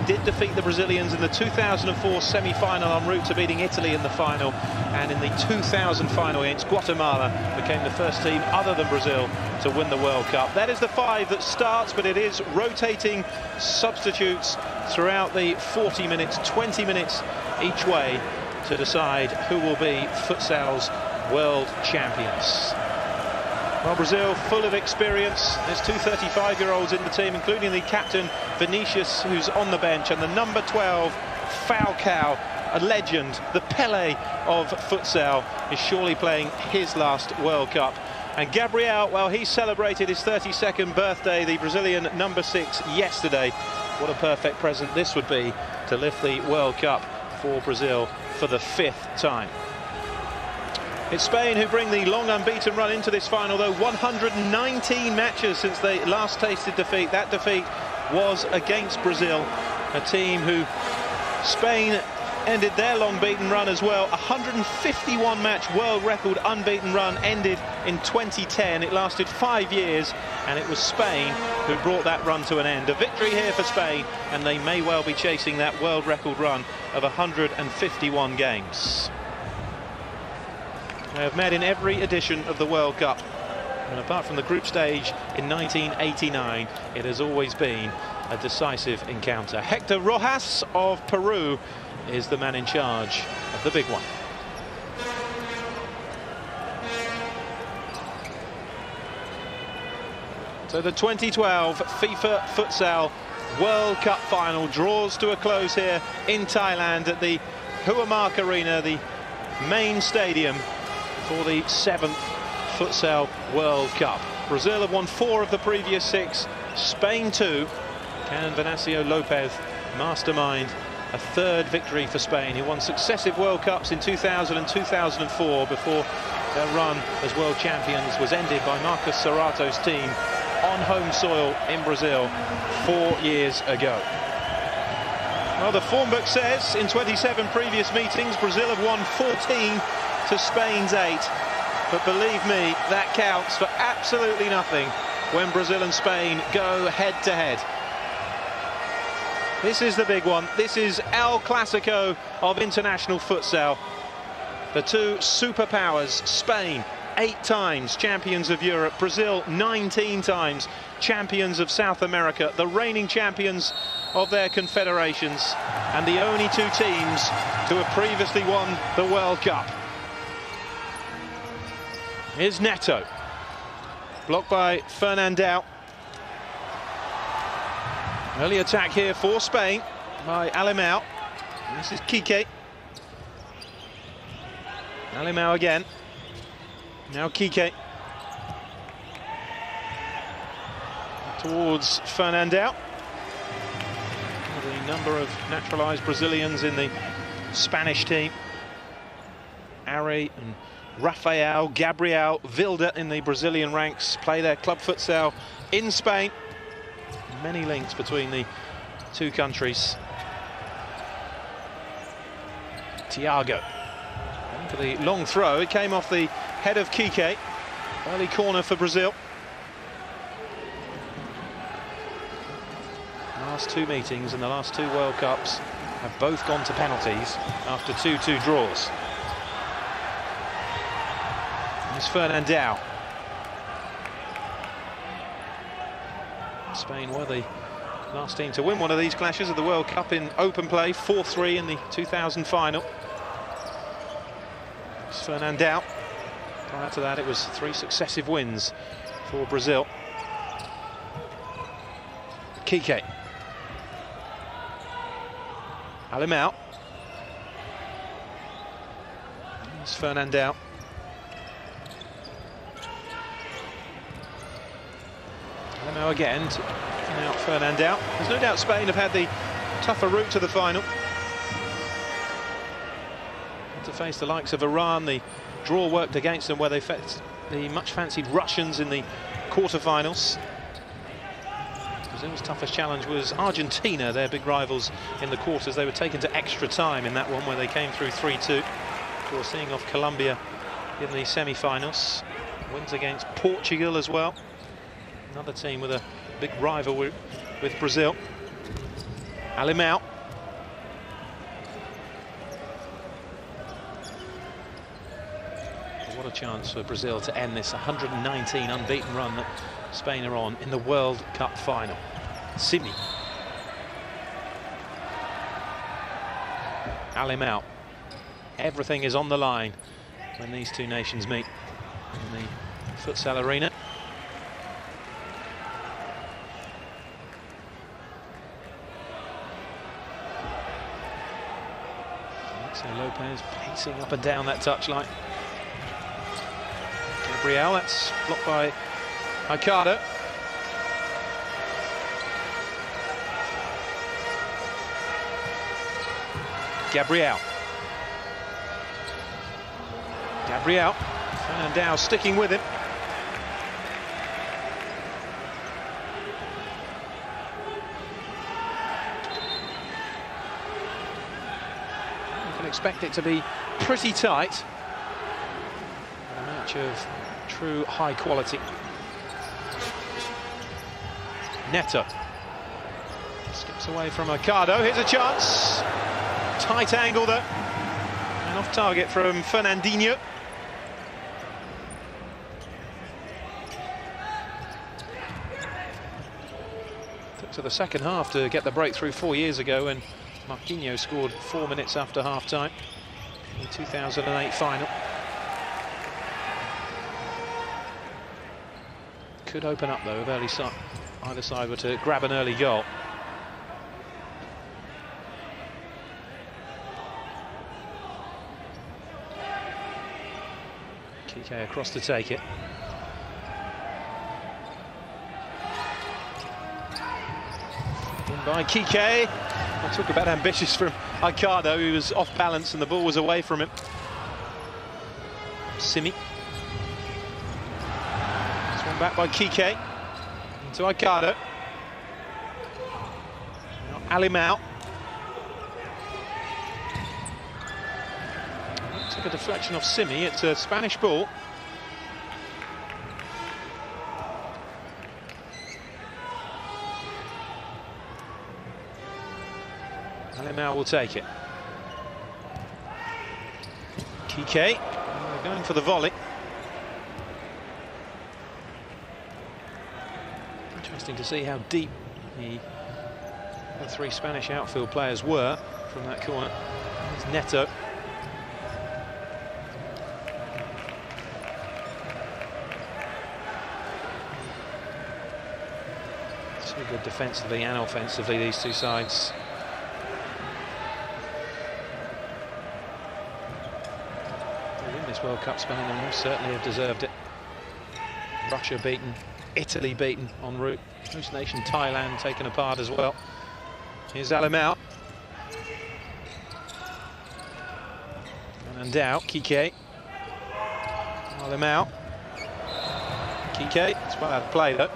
did defeat the Brazilians in the 2004 semi-final en route to beating Italy in the final, and in the 2000 final against Guatemala became the first team other than Brazil to win the World Cup. That is the 5 that starts, but it is rotating substitutes throughout the 40 minutes, 20 minutes each way to decide who will be futsal's world champions. Well, Brazil full of experience. There's 2 35-year-olds in the team, including the captain Vinicius, who's on the bench, and the number 12 Falcão, a legend, the Pelé of futsal, is surely playing his last World Cup. And Gabriel, well, he celebrated his 32nd birthday, the Brazilian number 6, yesterday. What a perfect present this would be to lift the World Cup for Brazil for the 5th time. It's Spain who bring the long unbeaten run into this final, though. 119 matches since they last tasted defeat. That defeat was against Brazil, a team who Spain ended their long beaten run as well. 151 match world record unbeaten run ended in 2010. It lasted 5 years, and it was Spain who brought that run to an end. A victory here for Spain, and they may well be chasing that world record run of 151 games. They have met in every edition of the World Cup, and apart from the group stage in 1989, it has always been a decisive encounter. Hector Rojas of Peru is the man in charge of the big one. So the 2012 FIFA Futsal World Cup final draws to a close here in Thailand at the Huamark Arena, the main stadium for the 7th Futsal World Cup. Brazil have won 4 of the previous 6, Spain 2. Can Venancio Lopez mastermind a 3rd victory for Spain, who won successive World Cups in 2000 and 2004 before their run as world champions was ended by Marcos Serrato's team on home soil in Brazil 4 years ago. Well, the form book says in 27 previous meetings, Brazil have won 14 to Spain's 8, but believe me, that counts for absolutely nothing when Brazil and Spain go head-to-head. This is the big one. This is El Clasico of international futsal. The 2 superpowers, Spain 8 times champions of Europe, Brazil 19 times champions of South America, the reigning champions of their confederations, and the only 2 teams to have previously won the World Cup. Here's Neto, blocked by Fernandao. Early attack here for Spain by Alemão. This is Kike. Alemão again. Now Kike. Towards Fernandao. The number of naturalised Brazilians in the Spanish team. Ari and Rafael, Gabriel, Vilda in the Brazilian ranks play their club futsal in Spain. Many links between the 2 countries. Thiago for the long throw. It came off the head of Kike. Early corner for Brazil. Last 2 meetings in the last 2 World Cups have both gone to penalties after 2-2 draws. It's Fernandao. Spain were the last team to win one of these clashes of the World Cup in open play, 4-3 in the 2000 final. It's Fernandao. Prior to that, it was 3 successive wins for Brazil. Kike. Alemão. It's Fernandao. Now again, out Fernandao. There's no doubt Spain have had the tougher route to the final. To face the likes of Iran, the draw worked against them where they faced the much-fancied Russians in the quarter-finals. Brazil's toughest challenge was Argentina, their big rivals in the quarters. They were taken to extra time in that one where they came through 3-2. Before seeing off Colombia in the semi-finals. Wins against Portugal as well. Another team with a big rival with Brazil. Alimão. What a chance for Brazil to end this 119 unbeaten run that Spain are on in the World Cup final. Simi. Alimão. Everything is on the line when these two nations meet in the futsal arena. Lopez pacing up and down that touchline. Gabriel, that's blocked by Aicardo. Gabriel. Fernandao sticking with him. Expect it to be pretty tight. A match of true high quality. Neto skips away from Aicardo. Here's a chance. Tight angle though. And off target from Fernandinho. Took to the second half to get the breakthrough 4 years ago when Marquinhos scored 4 minutes after half-time in the 2008 final. Could open up though if either side were to grab an early goal. Kike across to take it. In by Kike. I'll talk about ambitious from Aicardo, who was off balance and the ball was away from him. Simi. This one back by Kike. Into Aicardo. Now Alimão. Took a deflection off Simi. It's a Spanish ball. Alimão will take it. Kike going for the volley. Interesting to see how deep the 3 Spanish outfield players were from that corner. There's Neto. So good defensively and offensively, these two sides. World Cup, Spain and most certainly have deserved it. Russia beaten, Italy beaten en route, host nation Thailand taken apart as well. Here's Alimão. Fernandao, Kike. Alimão. Kike, it's well out of play though.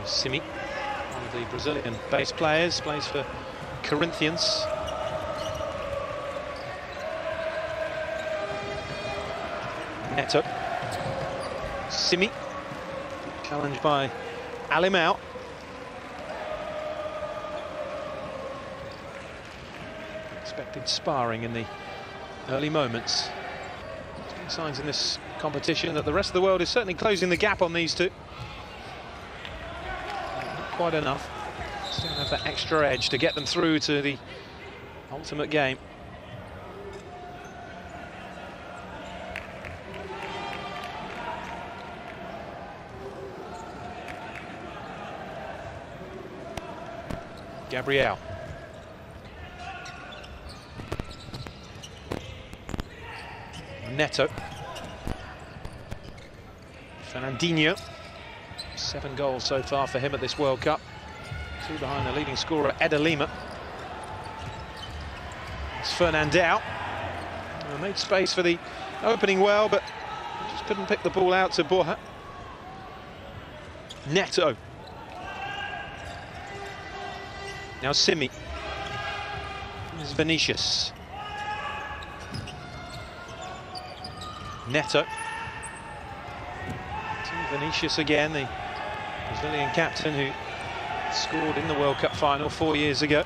Simi, one of the Brazilian base players, plays for Corinthians. Neto. Simi, challenged by Alimão. Expected sparring in the early moments. Signs in this competition that the rest of the world is certainly closing the gap on these two. Quite enough. Still have that extra edge to get them through to the ultimate game. Gabriel. Neto. Fernandinho. 7 goals so far for him at this World Cup. 2 behind the leading scorer, Eder Lima. It's Fernandao. Made space for the opening well, but just couldn't pick the ball out to Borja. Neto. Now Simi. This is Vinicius. Neto. To Vinicius again, the Brazilian captain who scored in the World Cup final 4 years ago.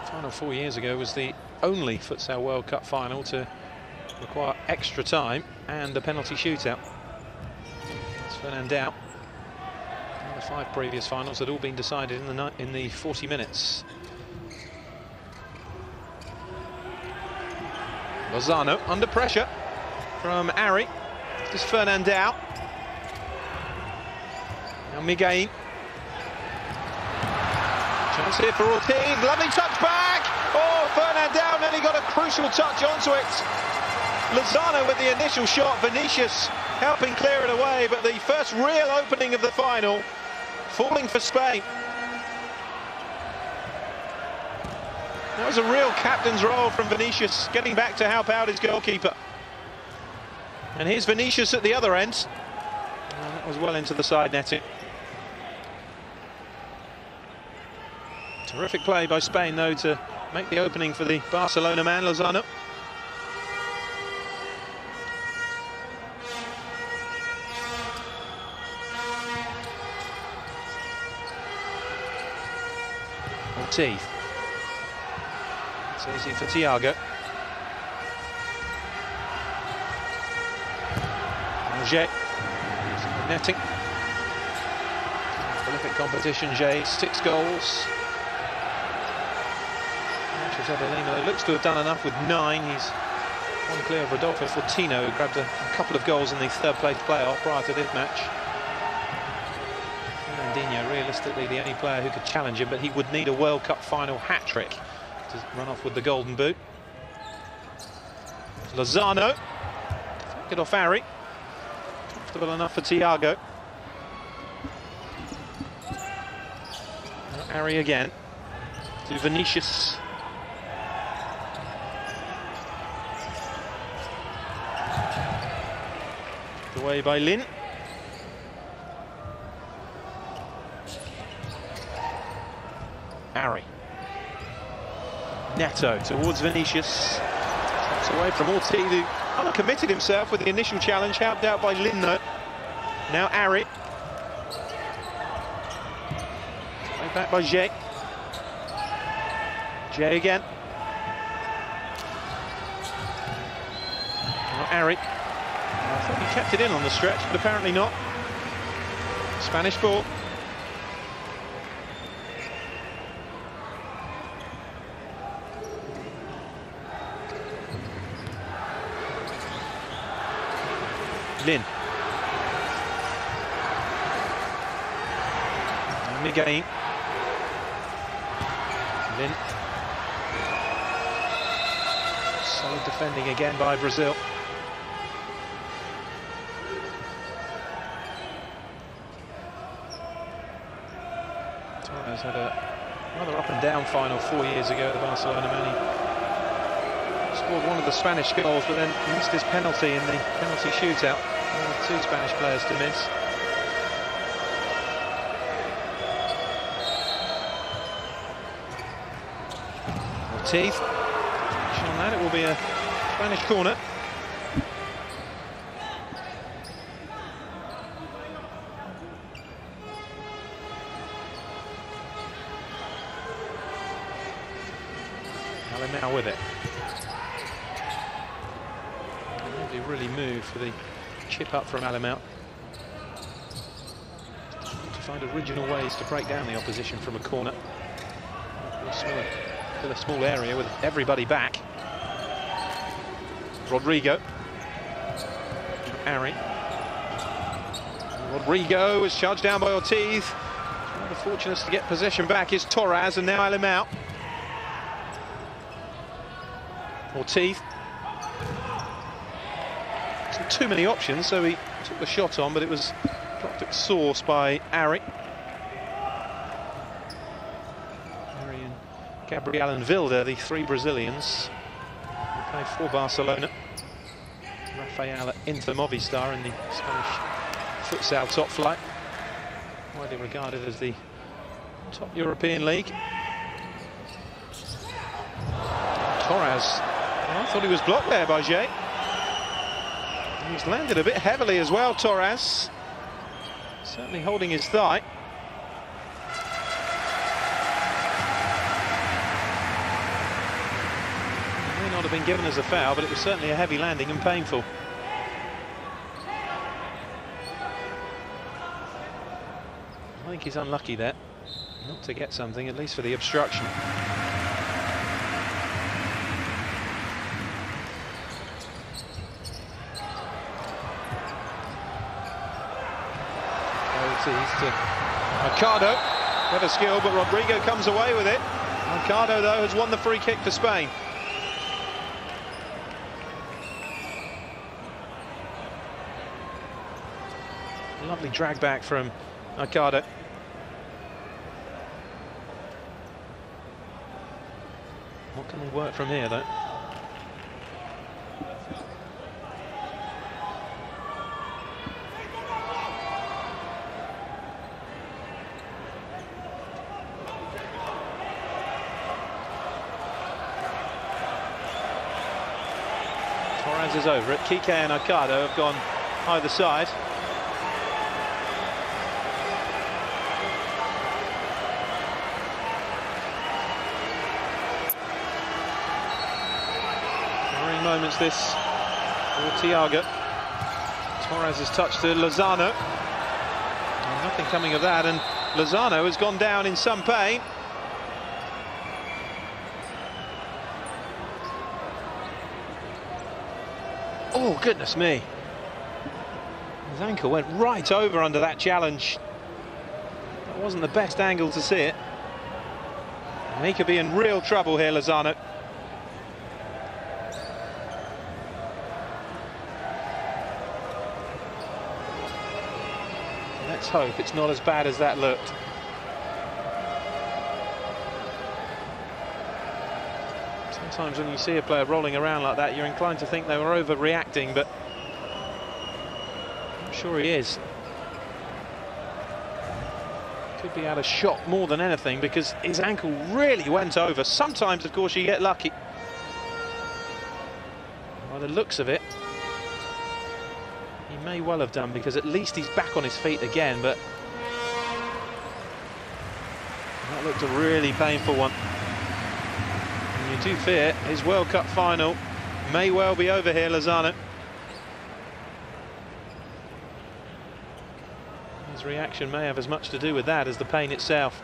Final 4 years ago was the only Futsal World Cup final to require extra time and a penalty shootout. It's Fernandao. The 5 previous finals had all been decided in the 40 minutes. Lozano under pressure from Ari. This is Fernandao. Now Miguel. Chance here for Ortiz. Lovely touch back. Oh, Fernandao nearly got a crucial touch onto it. Lozano with the initial shot. Vinicius helping clear it away. But the first real opening of the final falling for Spain. That was a real captain's role from Vinicius, getting back to help out his goalkeeper. And here's Vinicius at the other end. And that was well into the side netting. Terrific play by Spain, though, to make the opening for the Barcelona man, Lozano. Ortiz. It's easy for Thiago. Jay. Netting. Prolific competition, Jay. 6 goals. It looks to have done enough with 9. He's one clear of Rodolfo Fortino, who grabbed a couple of goals in the third-place playoff prior to this match. Fernandinho, realistically, the only player who could challenge him, but he would need a World Cup final hat-trick to run off with the golden boot. Lozano. Get off Ari. Comfortable enough for Thiago. Now Ari again. To Vinicius. Away by Lin. Ari. Neto towards Vinicius. Taps away from Ortiz, who uncommitted himself with the initial challenge, helped out by Lin though. Now Ari. Way back by Jay. Jay again. Now Ari. I thought he kept it in on the stretch, but apparently not. Spanish ball. Lin. And Miguel. Lin. Solid defending again by Brazil. Torras had a rather up and down final 4 years ago at the Barcelona man. He scored one of the Spanish goals, but then missed his penalty in the penalty shootout. One of 2 Spanish players to miss. Ortiz. On that, it will be a Spanish corner. Now with it. Nobody really moved for the chip up from Alemão. To find original ways to break down the opposition from a corner. Still a small area with everybody back. Rodrigo. Ari. Rodrigo is charged down by Ortiz. One of the fortunates to get possession back is Torras, and now Alemão. Ortiz. Wasn't too many options, so he took the shot on, but it was dropped at source by Ari. Ari and Gabriel and Vilda, the 3 Brazilians who play for Barcelona. Rafael at Inter Movistar in the Spanish futsal top flight. widely regarded as the top European league. Torras, well, I thought he was blocked there by Jay. He's landed a bit heavily as well, Torras. Certainly holding his thigh. It may not have been given as a foul, but it was certainly a heavy landing and painful. I think he's unlucky there, not to get something, at least for the obstruction. To Aicardo, clever skill, but Rodrigo comes away with it. Aicardo, though, has won the free kick for Spain. Lovely drag back from Aicardo. What can they work from here, though? Torras is over it. Kike and Aicardo have gone either side. Worrying moments this for Thiago. Torras has touched to Lozano. And nothing coming of that, and Lozano has gone down in some pain. Oh, goodness me. His ankle went right over under that challenge. That wasn't the best angle to see it. And he could be in real trouble here, Lozano. Let's hope it's not as bad as that looked. Sometimes when you see a player rolling around like that, you're inclined to think they were overreacting, but I'm sure he is. Could be out of shot more than anything, because his ankle really went over. Sometimes, of course, you get lucky. By the looks of it, he may well have done, because at least he's back on his feet again, but that looked a really painful one. You do fear his World Cup final may well be over here, Lozano. His reaction may have as much to do with that as the pain itself.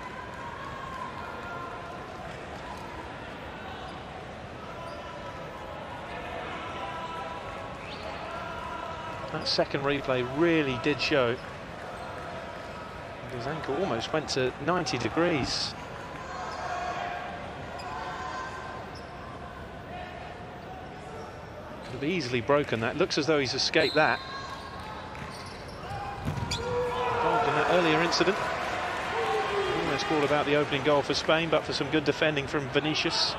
That second replay really did show. His ankle almost went to 90 degrees. Easily broken that. Looks as though he's escaped that. Involved in that earlier incident. Almost all about the opening goal for Spain, but for some good defending from Vinicius.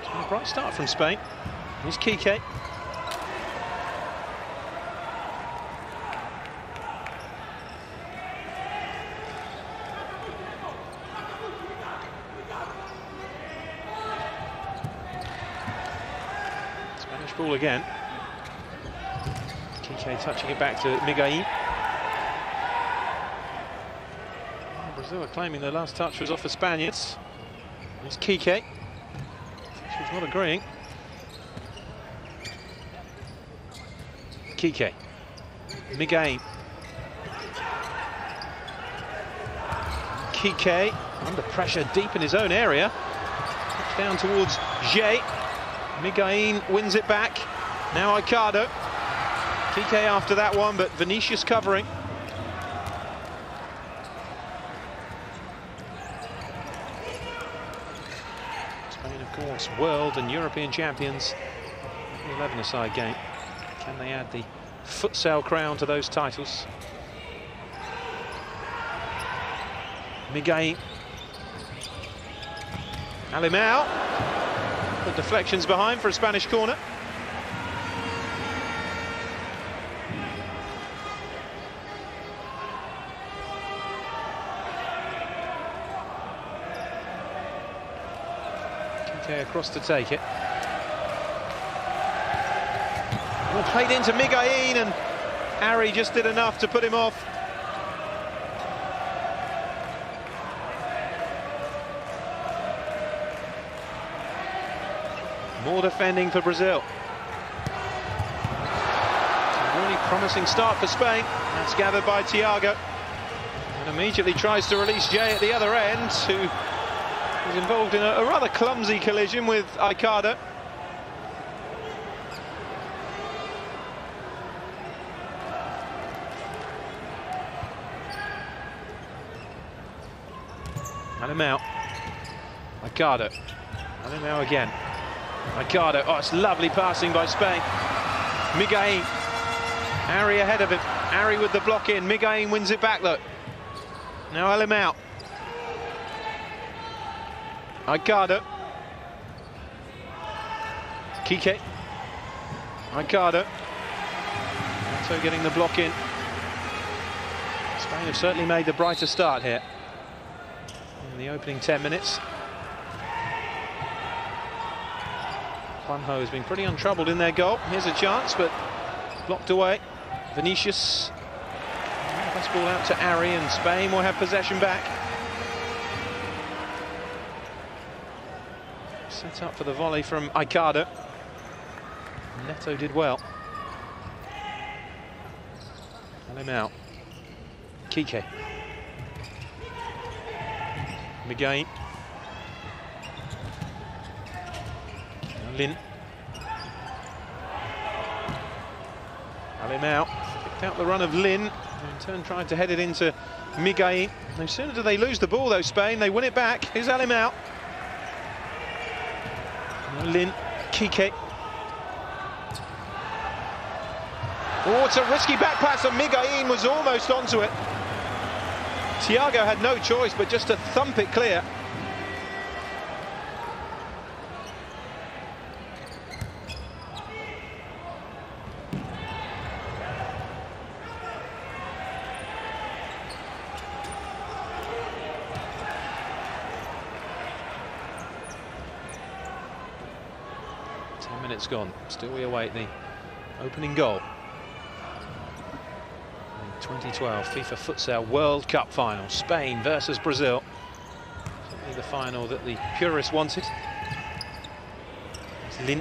It's been a bright start from Spain. Here's Kike. Ball again. Kike touching it back to Miguel. Brazil are claiming their last touch was off the Spaniards. It's Kike. She's not agreeing. Kike. Miguel. Kike under pressure deep in his own area. Down towards Jay. Miguel wins it back. Now Aicardo. Kike after that one, but Vinicius covering. Spain, of course, world and European champions. 11-a-side game. Can they add the futsal crown to those titles? Miguel. Alimao. The deflection's behind for a Spanish corner. Kike across to take it. Well, played into Miguelin, and Ari just did enough to put him off. More defending for Brazil. A really promising start for Spain. That's gathered by Thiago. And immediately tries to release Jay at the other end, who is involved in a rather clumsy collision with Aicardo. And him out. Aicardo. And him out again. Aicardo. Oh, it's lovely passing by Spain. Miguelin. Ari ahead of him. Ari with the block in. Miguelin wins it back, look. Now Elim out. Aicardo. Kike. Aicardo. So getting the block in. Spain have certainly made the brighter start here in the opening 10 minutes. Juanjo has been pretty untroubled in their goal. Here's a chance, but blocked away. Vinicius. Pass ball out to Ari, and Spain will have possession back. Set up for the volley from Aicardo. Neto did well. And him out. Kike. Miguelin. Lin. Alim out. Picked out the run of Lin. In turn tried to head it into Miguelin. No sooner do they lose the ball though, Spain, they win it back. Here's Alim out. Now Lin. Kike. Oh, it's a risky back pass, and Miguelin was almost onto it. Thiago had no choice but just to thump it clear. Minutes gone. Still we await the opening goal. In 2012 FIFA Futsal World Cup final, Spain versus Brazil. Certainly the final that the purists wanted. It's Lin.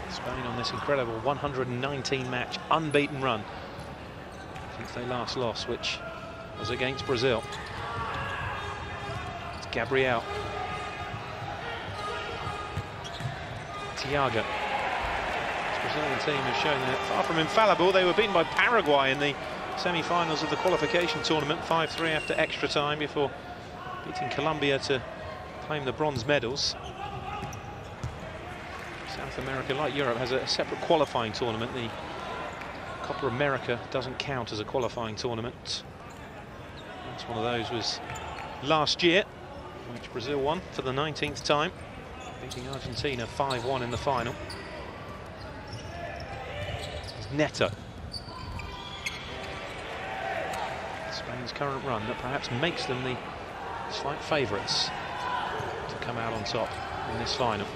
Spain on this incredible 119 match unbeaten run since they last lost, which was against Brazil. It's Gabriel. Thiago. This Brazilian team has shown that far from infallible. They were beaten by Paraguay in the semi-finals of the qualification tournament, 5-3 after extra time, before beating Colombia to claim the bronze medals. South America, like Europe, has a separate qualifying tournament. The Copa America doesn't count as a qualifying tournament. That's one of those was last year, which Brazil won for the 19th time, beating Argentina 5-1 in the final. It's Neto. Spain's current run that perhaps makes them the slight favourites to come out on top in this final.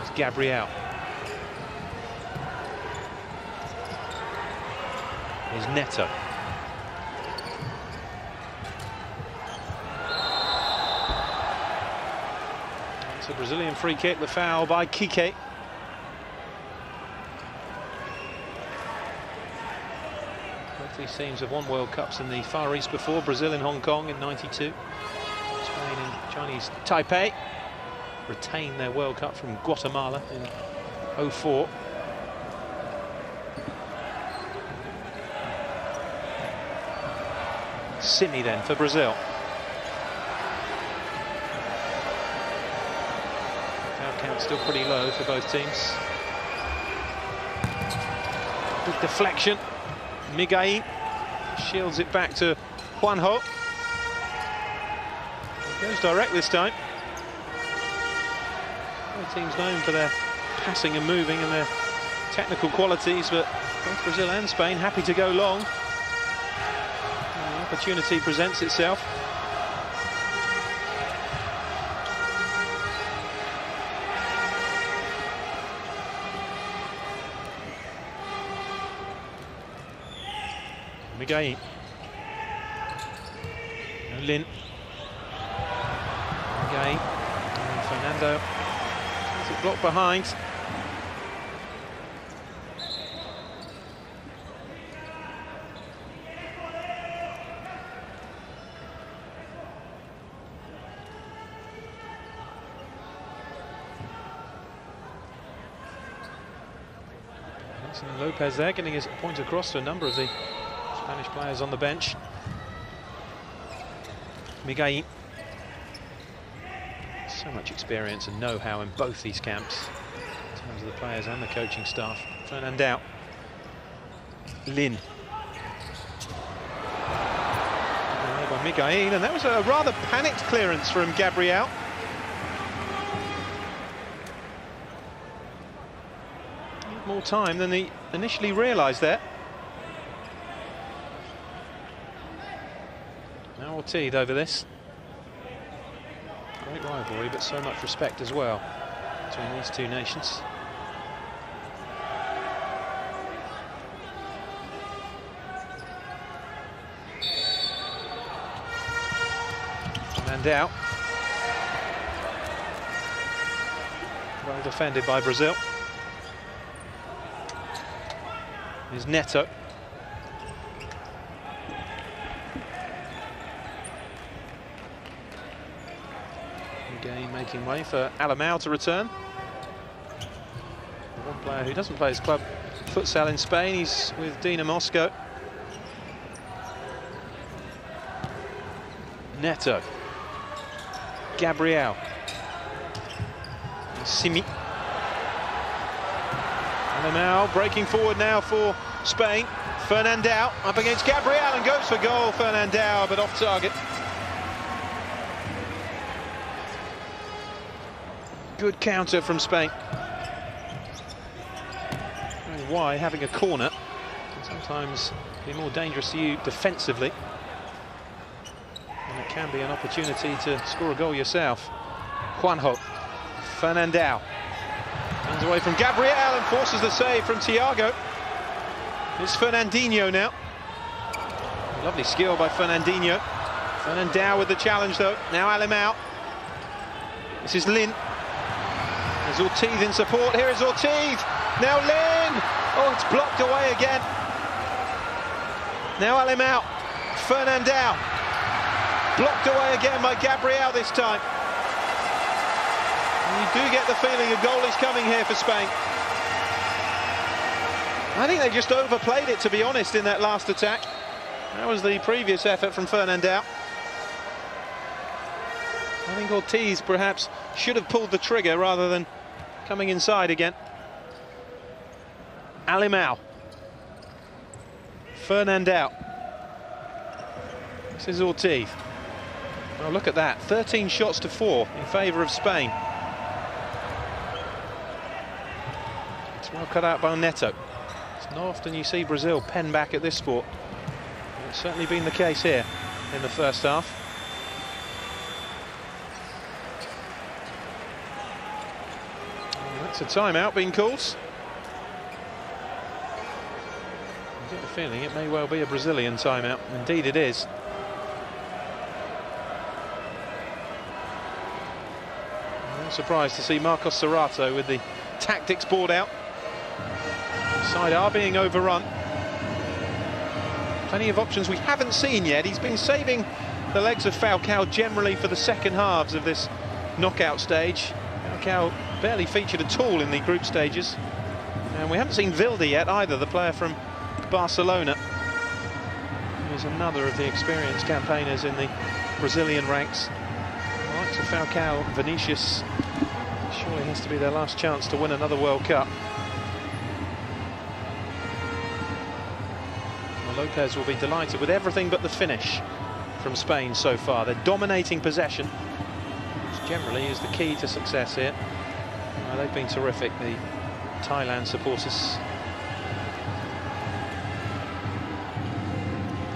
It's Gabriel. Here's Neto. A Brazilian free kick, the foul by Kike. Both these teams have won World Cups in the Far East before. Brazil in Hong Kong in '92. Spain in Chinese Taipei retained their World Cup from Guatemala in '04. Simi then for Brazil. Count still pretty low for both teams. Big deflection. Miguelin shields it back to Juanjo. It goes direct this time. Both teams known for their passing and moving and their technical qualities, but both Brazil and Spain happy to go long. And the opportunity presents itself. Miguel. Lin. Miguel. And Fernando. Has it blocked behind. Lopez there, getting his point across to a number of the Spanish players on the bench. Miguel. So much experience and know-how in both these camps, in terms of the players and the coaching staff. Fernando. Lin. By Miguel, and that was a rather panicked clearance from Gabriel. More time than he initially realised there. Now Ortiz over this. Great rivalry, but so much respect as well between these two nations. Fernando. Well defended by Brazil. Is Neto. Again making way for Alemão to return. One player who doesn't play his club futsal in Spain, he's with Dina Moscow. Neto. Gabriel. Simi. Alemão breaking forward now for Spain. Fernando up against Gabriel and goes for goal. Fernando, but off target. Good counter from Spain. Why having a corner can sometimes be more dangerous to you defensively, and it can be an opportunity to score a goal yourself. Juanjo. Fernando. Runs away from Gabriel and forces the save from Thiago. It's Fernandinho now. Lovely skill by Fernandinho. Fernando with the challenge though. Now Alemão. This is Lin. There's Ortiz in support. Here is Ortiz. Now Lin. Oh, it's blocked away again. Now Alemão. Fernando. Blocked away again by Gabriel this time. You do get the feeling a goal is coming here for Spain. I think they just overplayed it, to be honest, in that last attack. That was the previous effort from Fernando. I think Ortiz perhaps should have pulled the trigger rather than coming inside again. Alemão. Fernando. This is Ortiz. Oh, look at that, 13 shots to 4 in favour of Spain. Well cut out by Neto. It's not often you see Brazil pen back at this sport. It's certainly been the case here in the first half. And that's a timeout being called. I get the feeling it may well be a Brazilian timeout. Indeed it is. I'm not surprised to see Marcos Serrato with the tactics board out. Side are being overrun. Plenty of options we haven't seen yet. He's been saving the legs of Falcão generally for the second halves of this knockout stage. Falcão barely featured at all in the group stages. And we haven't seen Vilde yet either, the player from Barcelona. He's another of the experienced campaigners in the Brazilian ranks. The likes of Falcão and Vinicius surely has to be their last chance to win another World Cup. Well, Lopez will be delighted with everything but the finish from Spain so far. They're dominating possession, which generally is the key to success here. They've been terrific, the Thailand supporters.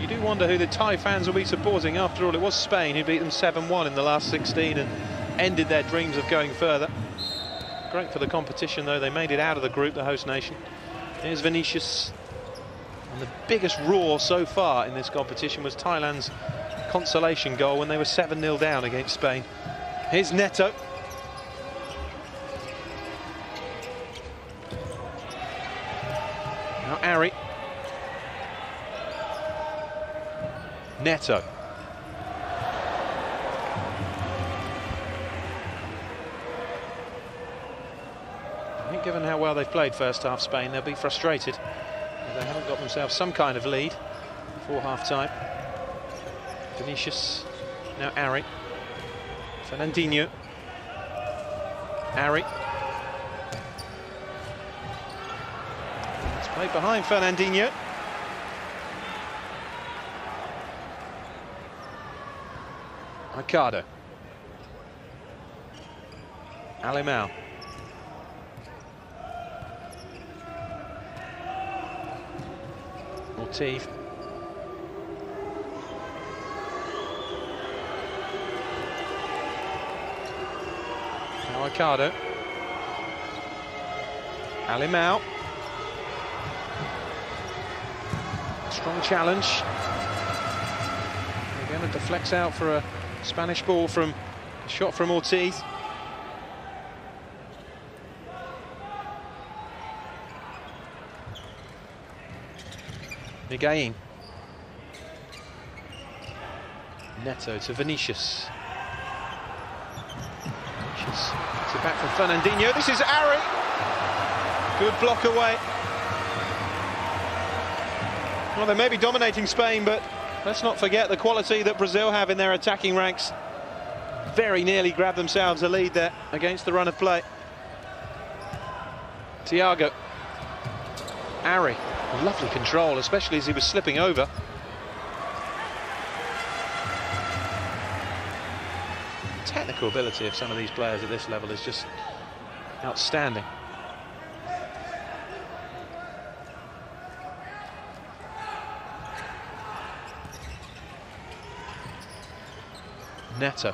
You do wonder who the Thai fans will be supporting. After all, it was Spain who beat them 7-1 in the last 16 and ended their dreams of going further. Great for the competition, though. They made it out of the group, the host nation. Here's Vinicius. And the biggest roar so far in this competition was Thailand's consolation goal when they were 7-0 down against Spain. Here's Neto. Now Ari. Neto. I think given how well they've played first half, Spain, they'll be frustrated. They haven't got themselves some kind of lead before half-time. Vinicius, now Ari. Fernandinho. Ari. It's played behind Fernandinho. Aicardo. Alemão. Ortiz. Now Aicardo. Alemão. Strong challenge. Again, it deflects out for a Spanish ball from a shot from Ortiz. Miguel. Neto to Vinicius. Vinicius gets it back from Fernandinho. This is Ari. Good block away. Well, they may be dominating Spain, but let's not forget the quality that Brazil have in their attacking ranks. Very nearly grabbed themselves a lead there against the run of play. Thiago. Ari. Lovely control, especially as he was slipping over. The technical ability of some of these players at this level is just outstanding. Neto.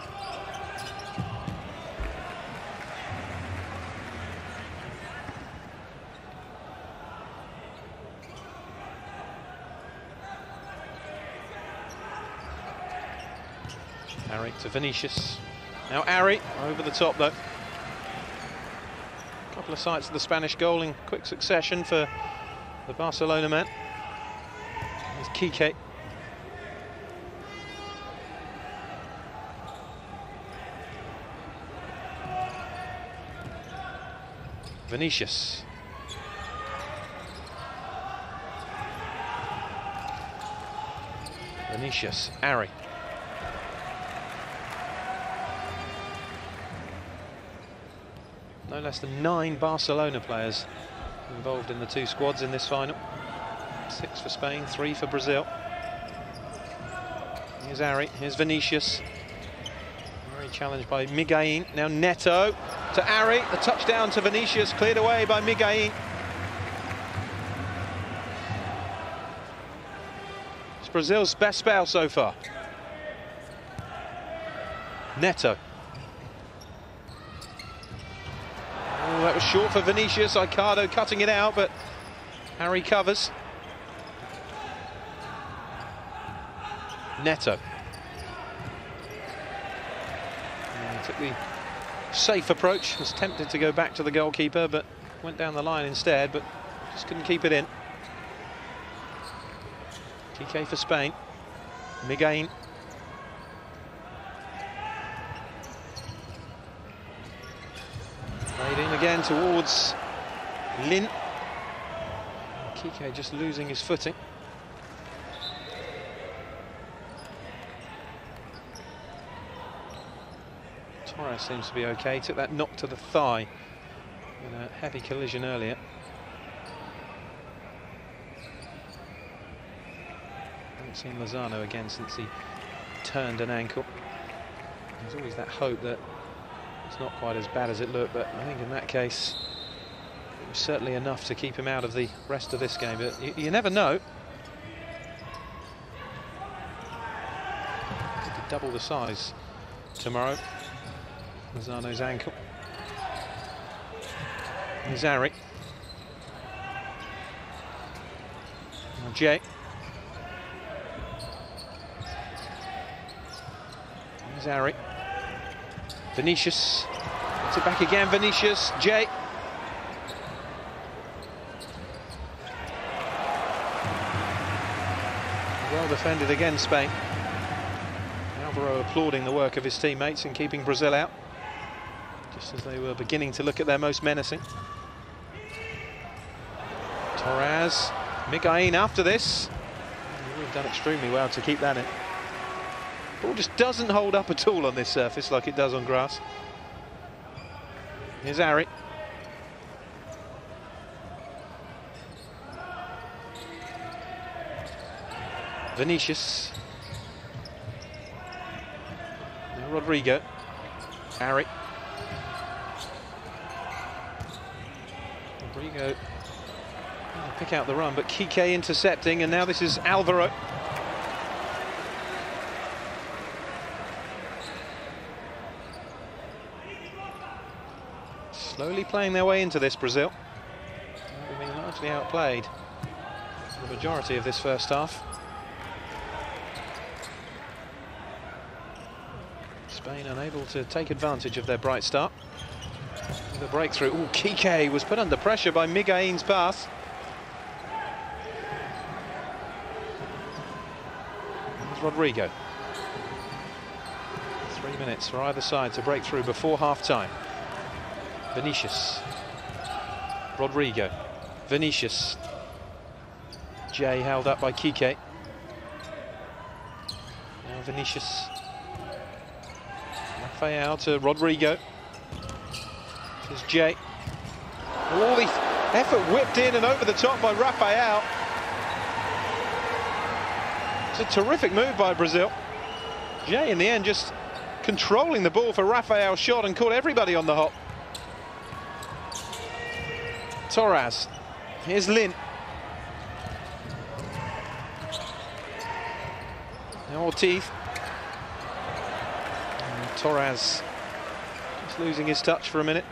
Ari to Vinicius. Now Ari over the top though. A couple of sights of the Spanish goal in quick succession for the Barcelona man. There's Kike. Vinicius. Vinicius, Ari. No less than 9 Barcelona players involved in the two squads in this final. 6 for Spain, 3 for Brazil. Here's Ari, here's Vinicius. Very challenged by Miguel. Now Neto to Ari, the touchdown to Vinicius, cleared away by Miguel. It's Brazil's best spell so far. Neto. Oh, that was short for Vinicius. Aicardo cutting it out, but Ari covers. Neto. And he took the safe approach, was tempted to go back to the goalkeeper, but went down the line instead, but just couldn't keep it in. TK for Spain. Miguel. Played in again towards Lin. Kike just losing his footing. Torras seems to be okay. Took that knock to the thigh in a heavy collision earlier. Haven't seen Lozano again since he turned an ankle. There's always that hope that it's not quite as bad as it looked, but I think in that case it was certainly enough to keep him out of the rest of this game. But you never know. He could double the size tomorrow. Lozano's ankle. Here's Ari. Jay. Here's Harry. Vinicius. Gets it back again, Vinicius. Jay. Well defended again, Spain. Alvaro applauding the work of his teammates in keeping Brazil out, just as they were beginning to look at their most menacing. Torras, Miguel after this. He would have done extremely well to keep that in. Ball just doesn't hold up at all on this surface like it does on grass. Here's Harry. Vinicius. Now Rodrigo. Harry. Rodrigo pick out the run, but Kike intercepting, and now this is Alvaro. Slowly playing their way into this, Brazil. They've been largely outplayed for the majority of this first half. Spain unable to take advantage of their bright start. The breakthrough. Ooh, Kike was put under pressure by Miguel's pass. There's Rodrigo. 3 minutes for either side to break through before half-time. Vinicius. Rodrigo. Vinicius. Jay held up by Kike. Now Vinicius. Rafael to Rodrigo. Here's Jay. All the effort whipped in and over the top by Rafael. It's a terrific move by Brazil. Jay in the end just controlling the ball for Rafael's shot and caught everybody on the hop. Torras. Here's Lin. Now Ortiz. And Torras just losing his touch for a minute.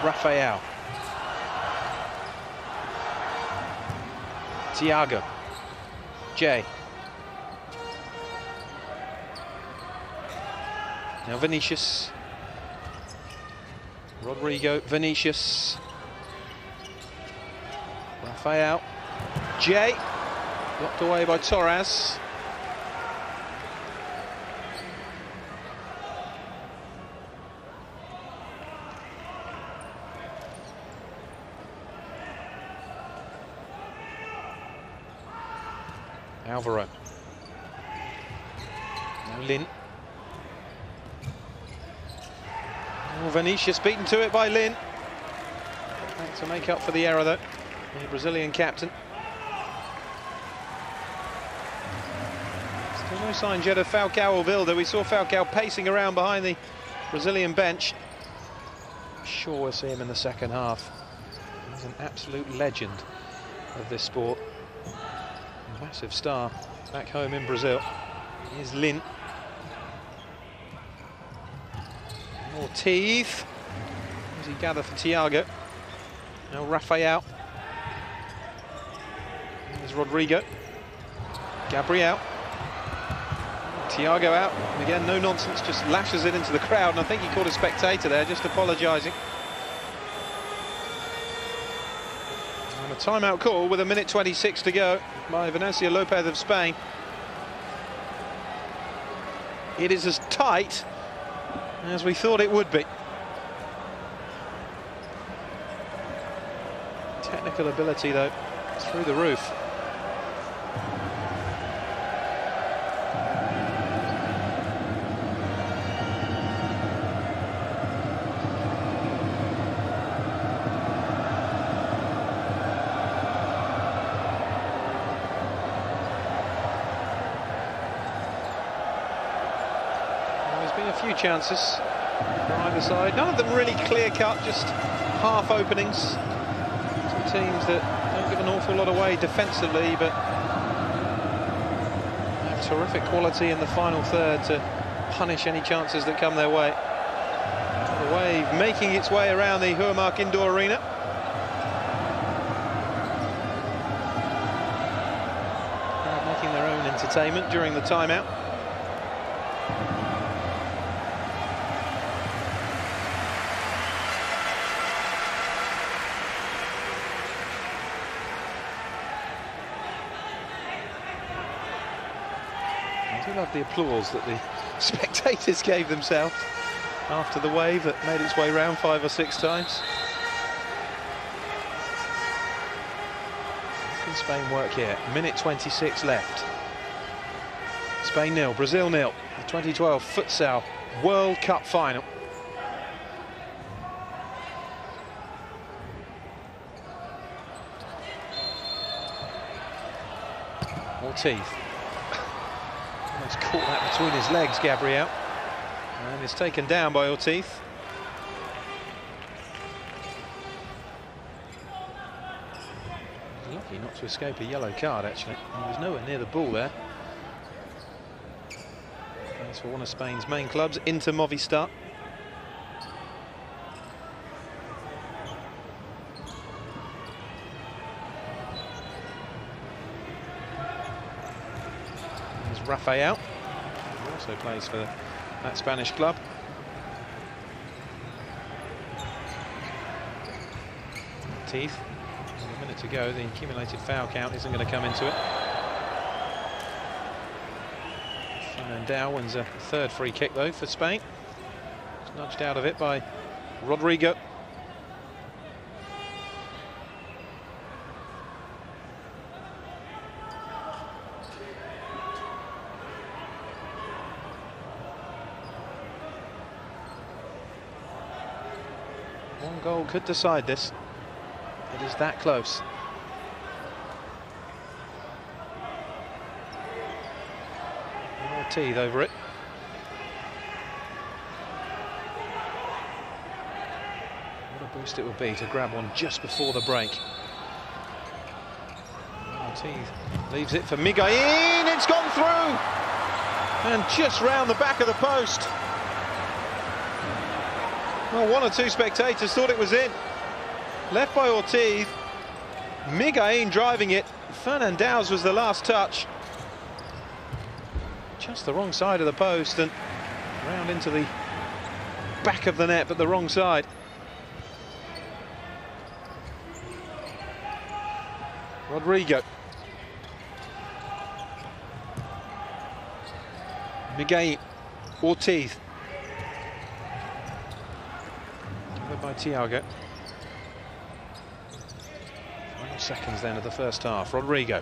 Rafael. Thiago. Jay. Now Vinicius. Rodrigo. Vinicius. Rafael. Jay. Blocked away by Torras. Alvaro. Now Lin. Oh, Vinicius beaten to it by Lin. To make up for the error, though, the Brazilian captain. Still no sign yet of Falcão or Wilder. We saw Falcão pacing around behind the Brazilian bench. I'm sure we'll see him in the second half. He's an absolute legend of this sport. Massive star back home in Brazil. Here's Lin. Ortiz. As he gather for Thiago. Now Rafael. Here's Rodrigo. Gabriel. Thiago out. And again, no nonsense, just lashes it into the crowd. And I think he caught a spectator there, just apologising. And a timeout call with 1:26 to go by Venancio Lopez of Spain. It is as tight as we thought it would be. Technical ability, though, through the roof. Chances for either side, none of them really clear-cut, just half openings. Some teams that don't give an awful lot away defensively, but have terrific quality in the final third to punish any chances that come their way. The wave making its way around the Huamark Indoor Arena. Making their own entertainment during the timeout. I do love the applause that the spectators gave themselves after the wave that made its way round 5 or 6 times. Can Spain work here? Minute 26 left. Spain 0, Brazil 0. The 2012 Futsal World Cup final. Ortiz. Almost caught that between his legs, Gabriel. And is taken down by Ortiz. Lucky not to escape a yellow card, actually. He was nowhere near the ball there. That's for one of Spain's main clubs, Inter Movistar. There's Rafael, who also plays for that Spanish club. Teeth. A minute to go, the accumulated foul count isn't going to come into it. Fernandao wins a third free kick though for Spain. It's nudged out of it by Rodrigo. One goal could decide this. It is that close. Ortiz over it. What a boost it would be to grab one just before the break. Ortiz leaves it for Miguelin. It's gone through! And just round the back of the post. Well, one or two spectators thought it was in. Left by Ortiz. Miguelin driving it. Fernandao's was the last touch. Just the wrong side of the post and round into the back of the net, but the wrong side. Rodrigo. Miguelin. Ortiz. Covered by Thiago. Final seconds then of the first half. Rodrigo.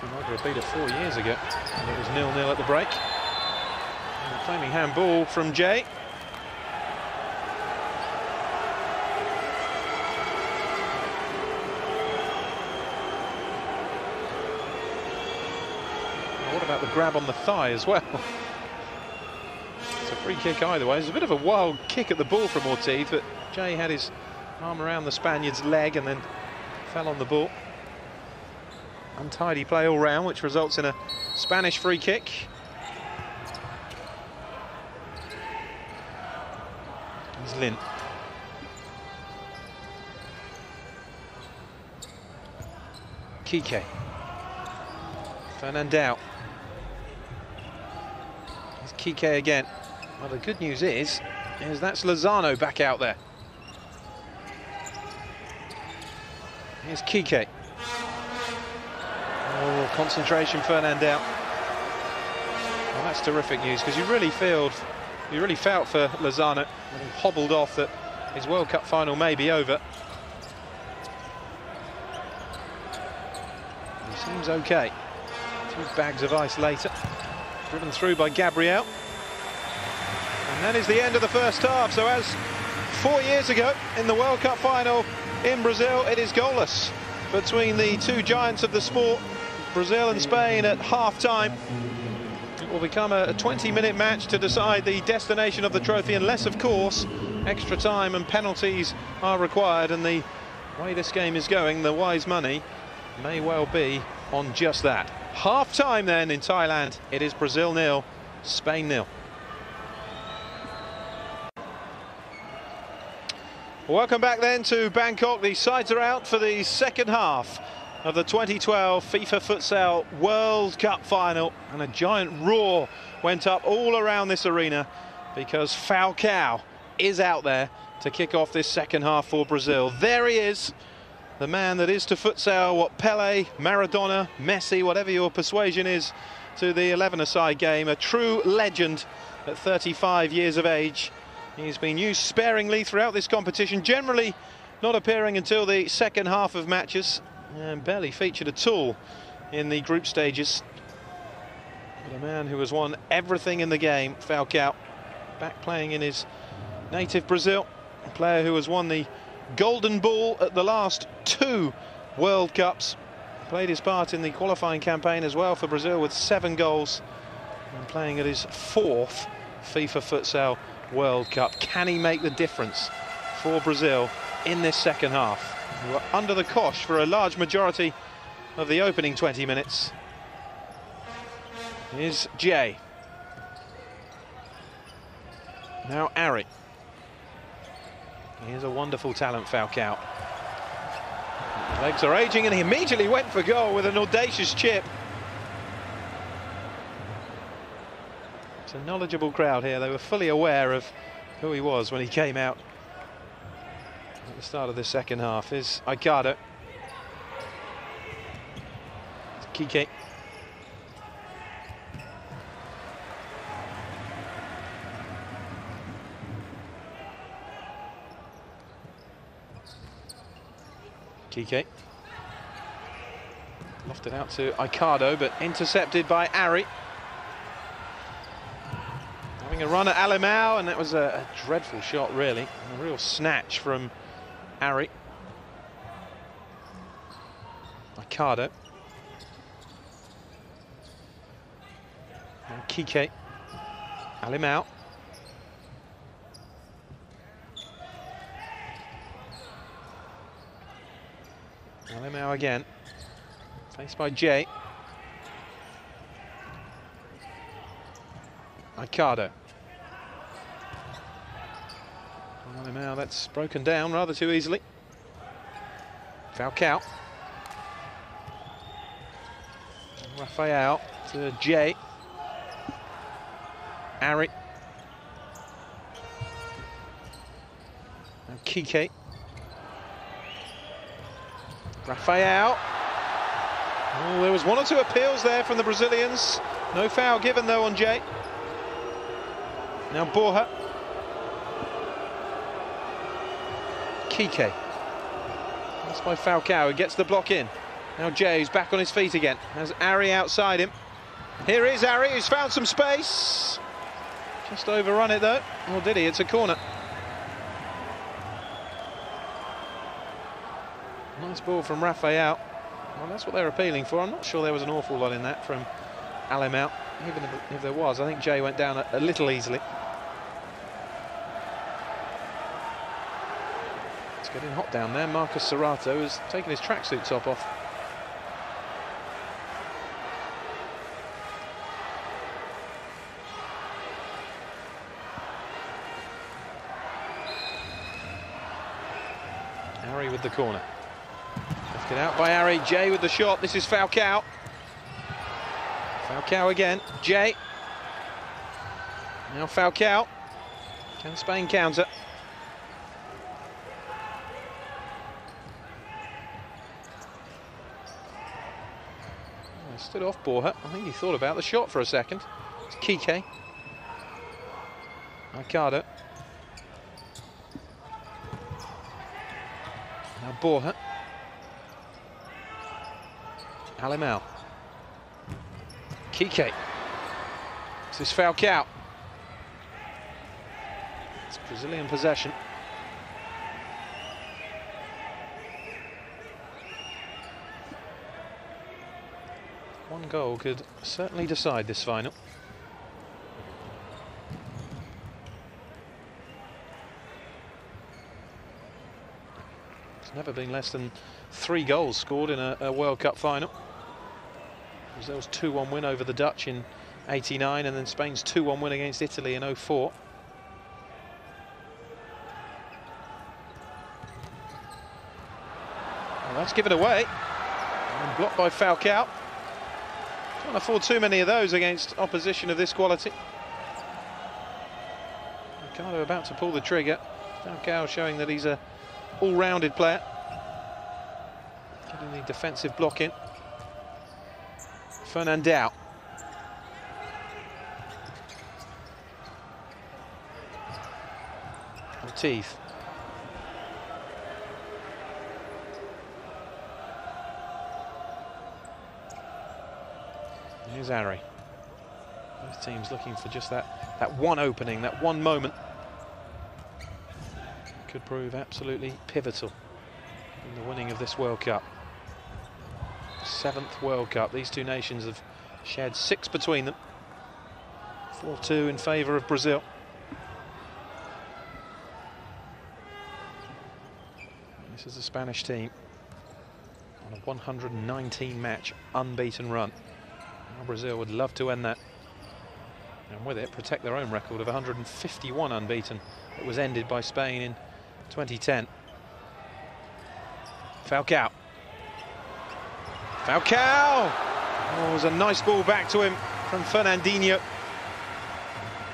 Another beat of 4 years ago. And it was 0-0 at the break. And a claiming handball from Jay. What about the grab on the thigh as well? It's a free kick either way. It's a bit of a wild kick at the ball from Ortiz, but Jay had his arm around the Spaniard's leg and then fell on the ball. Untidy play all round, which results in a Spanish free kick. Here's Lin. Kike. Fernandao. Here's Kike again. Well, the good news is that's Lozano back out there. Here's Kike. Oh, concentration, Fernandao. Well, that's terrific news, because you really felt for Lozano when he hobbled off that his World Cup final may be over. He seems okay. 2 bags of ice later. Driven through by Gabriel. And that is the end of the first half. So as 4 years ago in the World Cup final in Brazil, it is goalless between the two giants of the sport, Brazil and Spain, at half-time. It will become a 20-minute match to decide the destination of the trophy, unless, of course, extra time and penalties are required. And the way this game is going, the wise money may well be on just that. Half-time then in Thailand. It is Brazil 0, Spain 0. Welcome back then to Bangkok. The sides are out for the second half of the 2012 FIFA Futsal World Cup final, and a giant roar went up all around this arena because Falcão is out there to kick off this second half for Brazil. There he is, the man that is to futsal what Pelé, Maradona, Messi, whatever your persuasion is, to the 11-a-side game. A true legend at 35 years of age. He's been used sparingly throughout this competition, generally not appearing until the second half of matches, and barely featured at all in the group stages. But a man who has won everything in the game, Falcão, back playing in his native Brazil. A player who has won the Golden Ball at the last 2 World Cups. Played his part in the qualifying campaign as well for Brazil with 7 goals. And playing at his 4th FIFA Futsal World Cup. Can he make the difference for Brazil in this second half? We were under the cosh for a large majority of the opening 20 minutes. Here's Jay. Now Ari. Here's a wonderful talent, Falcão. Legs are aging, and he immediately went for goal with an audacious chip. It's a knowledgeable crowd here. They were fully aware of who he was when he came out at the start of the second half. Here's Aicardo. Kike. Kike. Lofted out to Aicardo, but intercepted by Ari. Having a run at Alemão, and that was a dreadful shot, really. A real snatch from Ari. Aicardo. And Kike. Alemão. Alemão again. Faced by Jay. Aicardo. Alemão, that's broken down rather too easily. Falcão. Rafael to Jay. Ari. And Kike. Rafael. Oh, there was 1 or 2 appeals there from the Brazilians. No foul given though on Jay. Now Borja. Kike. That's by Falcão, who gets the block in. Now Jay's back on his feet again. Has Ari outside him. Here is Ari, who's found some space. Just overrun it though. Or did he? It's a corner. Nice ball from Rafael. Well, that's what they're appealing for. I'm not sure there was an awful lot in that from Alemão. Even if there was, I think Jay went down a little easily. It's getting hot down there. Marcus Serrato has taken his tracksuit top off. Ari with the corner. Lifted out by Ari. Jay with the shot. This is Falcão. Falcão again. Jay. Now Falcão. Can Spain counter? Oh, stood off Borja. I think he thought about the shot for a second. It's Kike. Aicardo. Now Borja. Alemão. Kike. This is Falcão. It's Brazilian possession. One goal could certainly decide this final. It's never been less than 3 goals scored in a World Cup final. Brazil's 2-1 win over the Dutch in '89, and then Spain's 2-1 win against Italy in '04. That's given away. And blocked by Falcão. Can't afford too many of those against opposition of this quality. Aicardo about to pull the trigger. Falcão showing that he's a all-rounded player. Getting the defensive block in. Fernandão. Ortiz. Here's Ari. Both teams looking for just that one opening, that one moment. Could prove absolutely pivotal in the winning of this World Cup. 7th World Cup. These two nations have shared 6 between them. 4-2 in favour of Brazil. This is the Spanish team on a 119 match unbeaten run. Now Brazil would love to end that, and with it protect their own record of 151 unbeaten that was ended by Spain in 2010. Falcão. Falcão! Oh, it was a nice ball back to him from Fernandinho.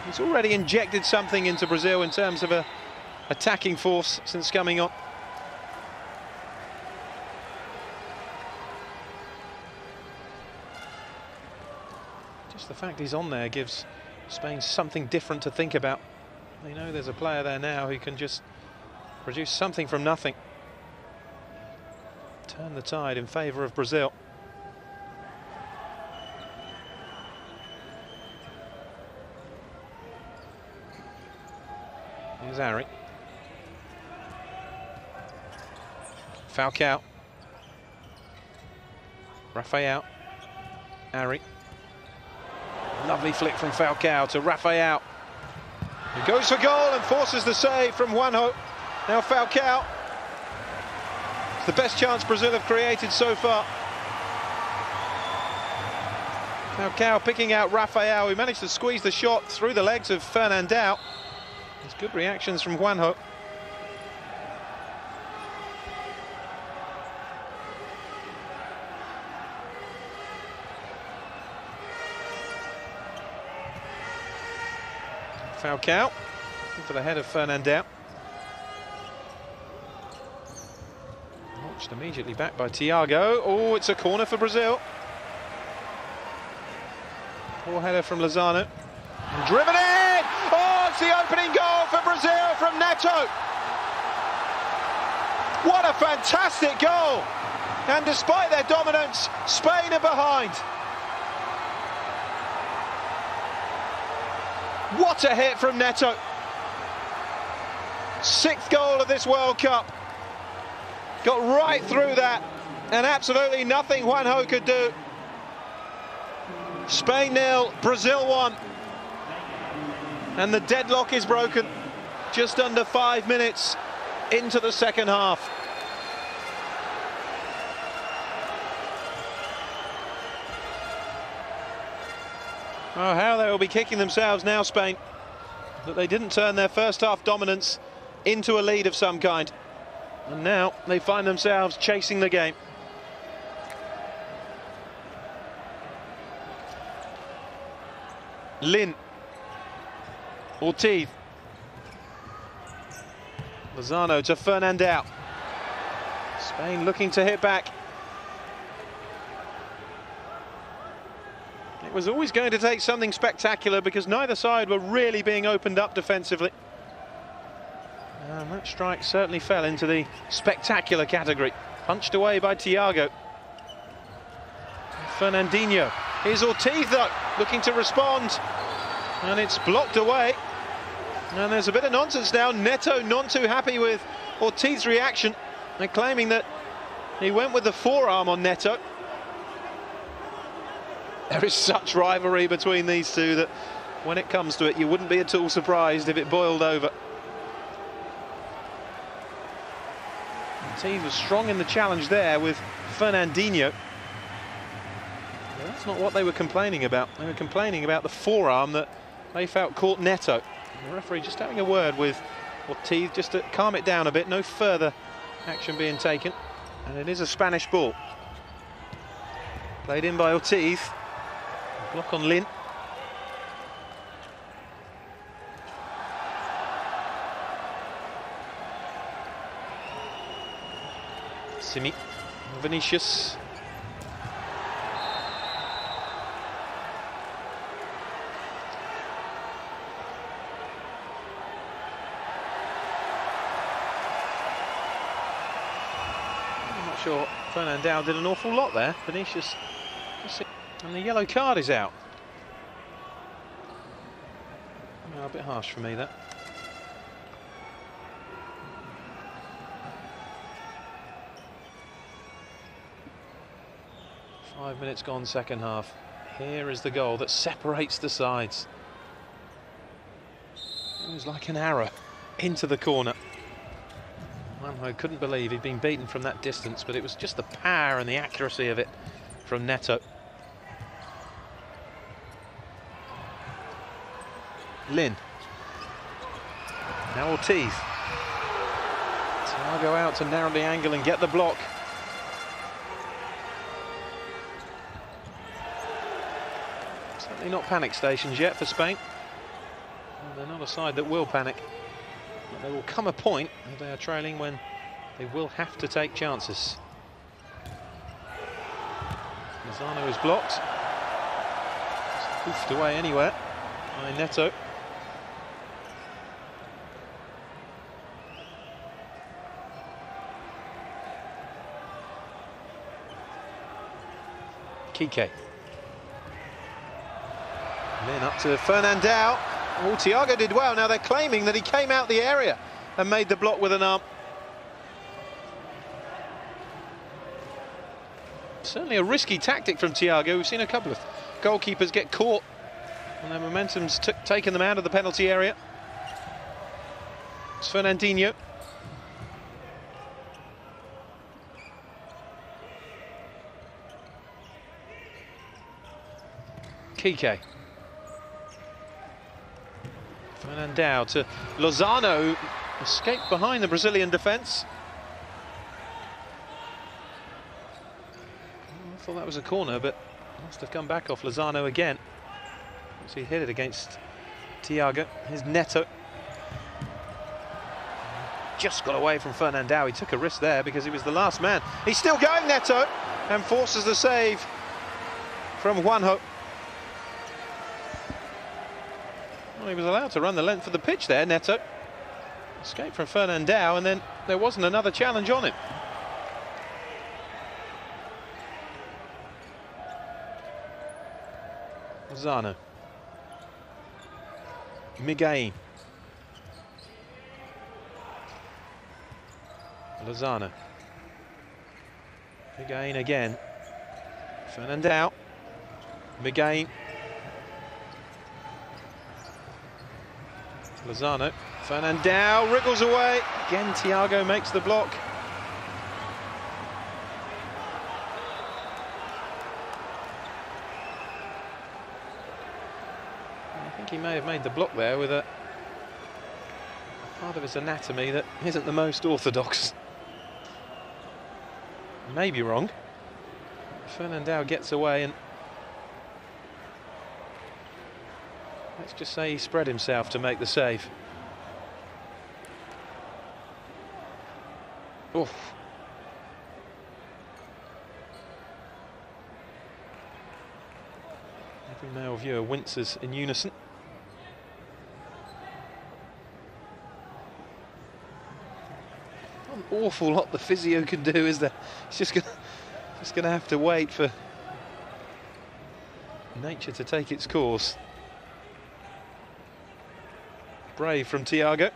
He's already injected something into Brazil in terms of a attacking force since coming on. Just the fact he's on there gives Spain something different to think about. They know there's a player there now who can just produce something from nothing. Turn the tide in favour of Brazil. Here's Ari. Falcão. Rafael. Ari. Lovely flick from Falcão to Rafael. He goes for goal and forces the save from Juanjo. Now Falcão. It's the best chance Brazil have created so far. Falcão picking out Rafael, who managed to squeeze the shot through the legs of Fernandão. There's good reactions from Juanjo. Falcão for the head of Fernandão. Launched immediately back by Thiago. Oh, it's a corner for Brazil. Poor header from Lozano. And driven in! Oh, it's the opening goal for Brazil from Neto. What a fantastic goal! And despite their dominance, Spain are behind. What a hit from Neto. 6th goal of this World Cup. Got right through that, and absolutely nothing Juanjo could do. Spain 0, Brazil 1. And the deadlock is broken just under 5 minutes into the second half. Oh, how they will be kicking themselves now, Spain, that they didn't turn their first half dominance into a lead of some kind. And now they find themselves chasing the game. Lin. Ortiz. Lozano to Fernandão. Spain looking to hit back. It was always going to take something spectacular because neither side were really being opened up defensively. And that strike certainly fell into the spectacular category. Punched away by Thiago. Fernandinho. Here's Ortiz though, looking to respond. And it's blocked away. And there's a bit of nonsense now. Neto not too happy with Ortiz's reaction. They're claiming that he went with the forearm on Neto. There is such rivalry between these two that when it comes to it, you wouldn't be at all surprised if it boiled over. Ortiz was strong in the challenge there with Fernandinho. But that's not what they were complaining about. They were complaining about the forearm that they felt caught Neto. And the referee just having a word with Ortiz just to calm it down a bit. No further action being taken. And it is a Spanish ball. Played in by Ortiz. Block on Lin. Simi. Vinicius. Sure, Fernandao did an awful lot there. Vinicius, and the yellow card is out. Oh, a bit harsh for me, that. Five minutes gone, second half. Here is the goal that separates the sides. It was like an arrow into the corner. I couldn't believe he'd been beaten from that distance, but it was just the power and the accuracy of it from Neto. Lin. Now Ortiz. Thiago out to narrow the angle and get the block. Certainly not panic stations yet for Spain. Well, they're not a side that will panic. But there will come a point where they are trailing when they will have to take chances. Lozano is blocked. It's hoofed away anywhere by Neto. Kike. Then up to Fernandao. Oh, Thiago did well. Now they're claiming that he came out the area and made the block with an arm. Certainly a risky tactic from Thiago. We've seen a couple of goalkeepers get caught and their momentum's taken them out of the penalty area. It's Fernandinho. Kike. Fernandao to Lozano, escaped behind the Brazilian defence. I thought that was a corner, but must have come back off Lozano again. So he hit it against Thiago. Here's Neto. Just got away from Fernandao. He took a risk there because he was the last man. He's still going, Neto, and forces the save from Juanjo. Well, he was allowed to run the length of the pitch there, Neto. Escaped from Fernandao, and then there wasn't another challenge on him. Lozano. Miguel. Lozano. Miguel again. Fernandao. Miguel. Lozano. Fernandao wriggles away. Again, Thiago makes the block. I think he may have made the block there with a part of his anatomy that isn't the most orthodox. May be wrong. Fernandao gets away, and let's just say he spread himself to make the save. Oof. Every male viewer winces in unison. Not an awful lot the physio can do, is there? It's just gonna have to wait for nature to take its course. Brave from Thiago.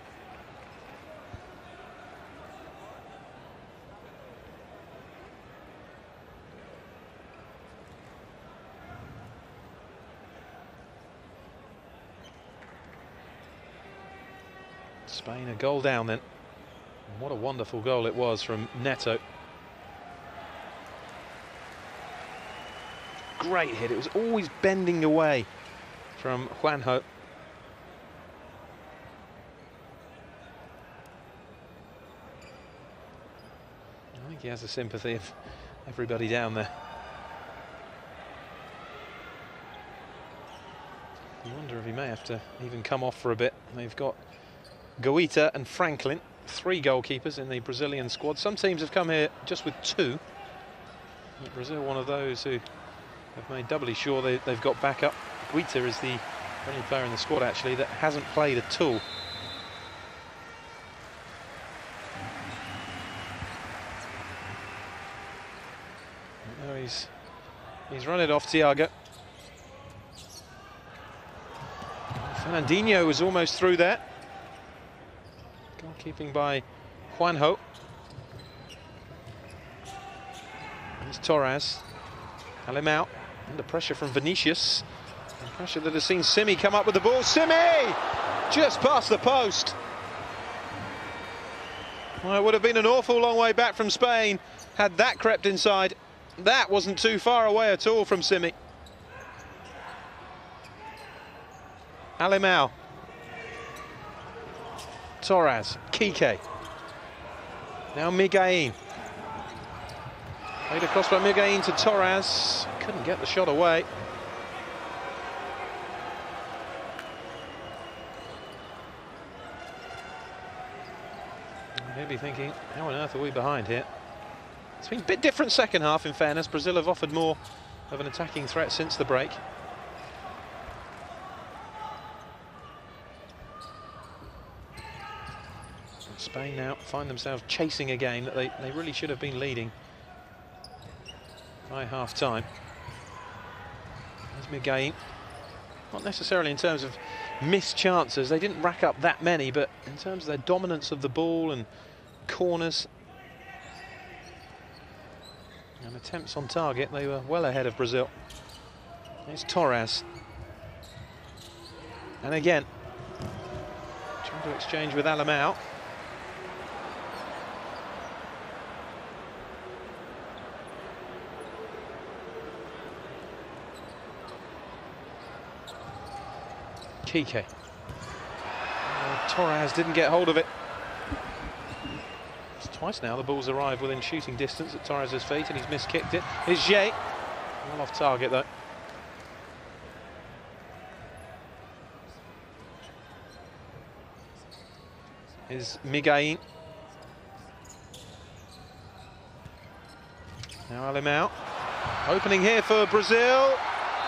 Spain a goal down then. And what a wonderful goal it was from Neto. Great hit. It was always bending away from Juanjo. I think think he has the sympathy of everybody down there. You wonder if he may have to even come off for a bit. They've got Goita and Franklin, 3 goalkeepers in the Brazilian squad. Some teams have come here just with 2. Brazil, one of those who have made doubly sure they've got backup. Goita is the only player in the squad, actually, that hasn't played at all. Now he's run it off, Thiago. Fernandinho was almost through there. Goalkeeping by Juanjo. There's Torras. Alemão under pressure from Vinicius. And pressure that has seen Simi come up with the ball. Simi! Just past the post. Well, it would have been an awful long way back from Spain had that crept inside. That wasn't too far away at all from Simi. Alemão. Torras. Kike. Now Miguelín. Played across by Miguelín to Torras. Couldn't get the shot away. Maybe thinking, how on earth are we behind here? It's been a bit different second half, in fairness. Brazil have offered more of an attacking threat since the break. Spain now find themselves chasing a game that they really should have been leading by half-time. There's Miguelín. Not necessarily in terms of missed chances, they didn't rack up that many, but in terms of their dominance of the ball and corners and attempts on target, they were well ahead of Brazil. It's Torras. And again, trying to exchange with Alemão. Kike. Torras didn't get hold of it. It's twice now the ball's arrived within shooting distance at Torres' feet and he's miskicked it. Here's Jay. Well off target though. Here's Miguelín. Now Alemão. Opening here for Brazil.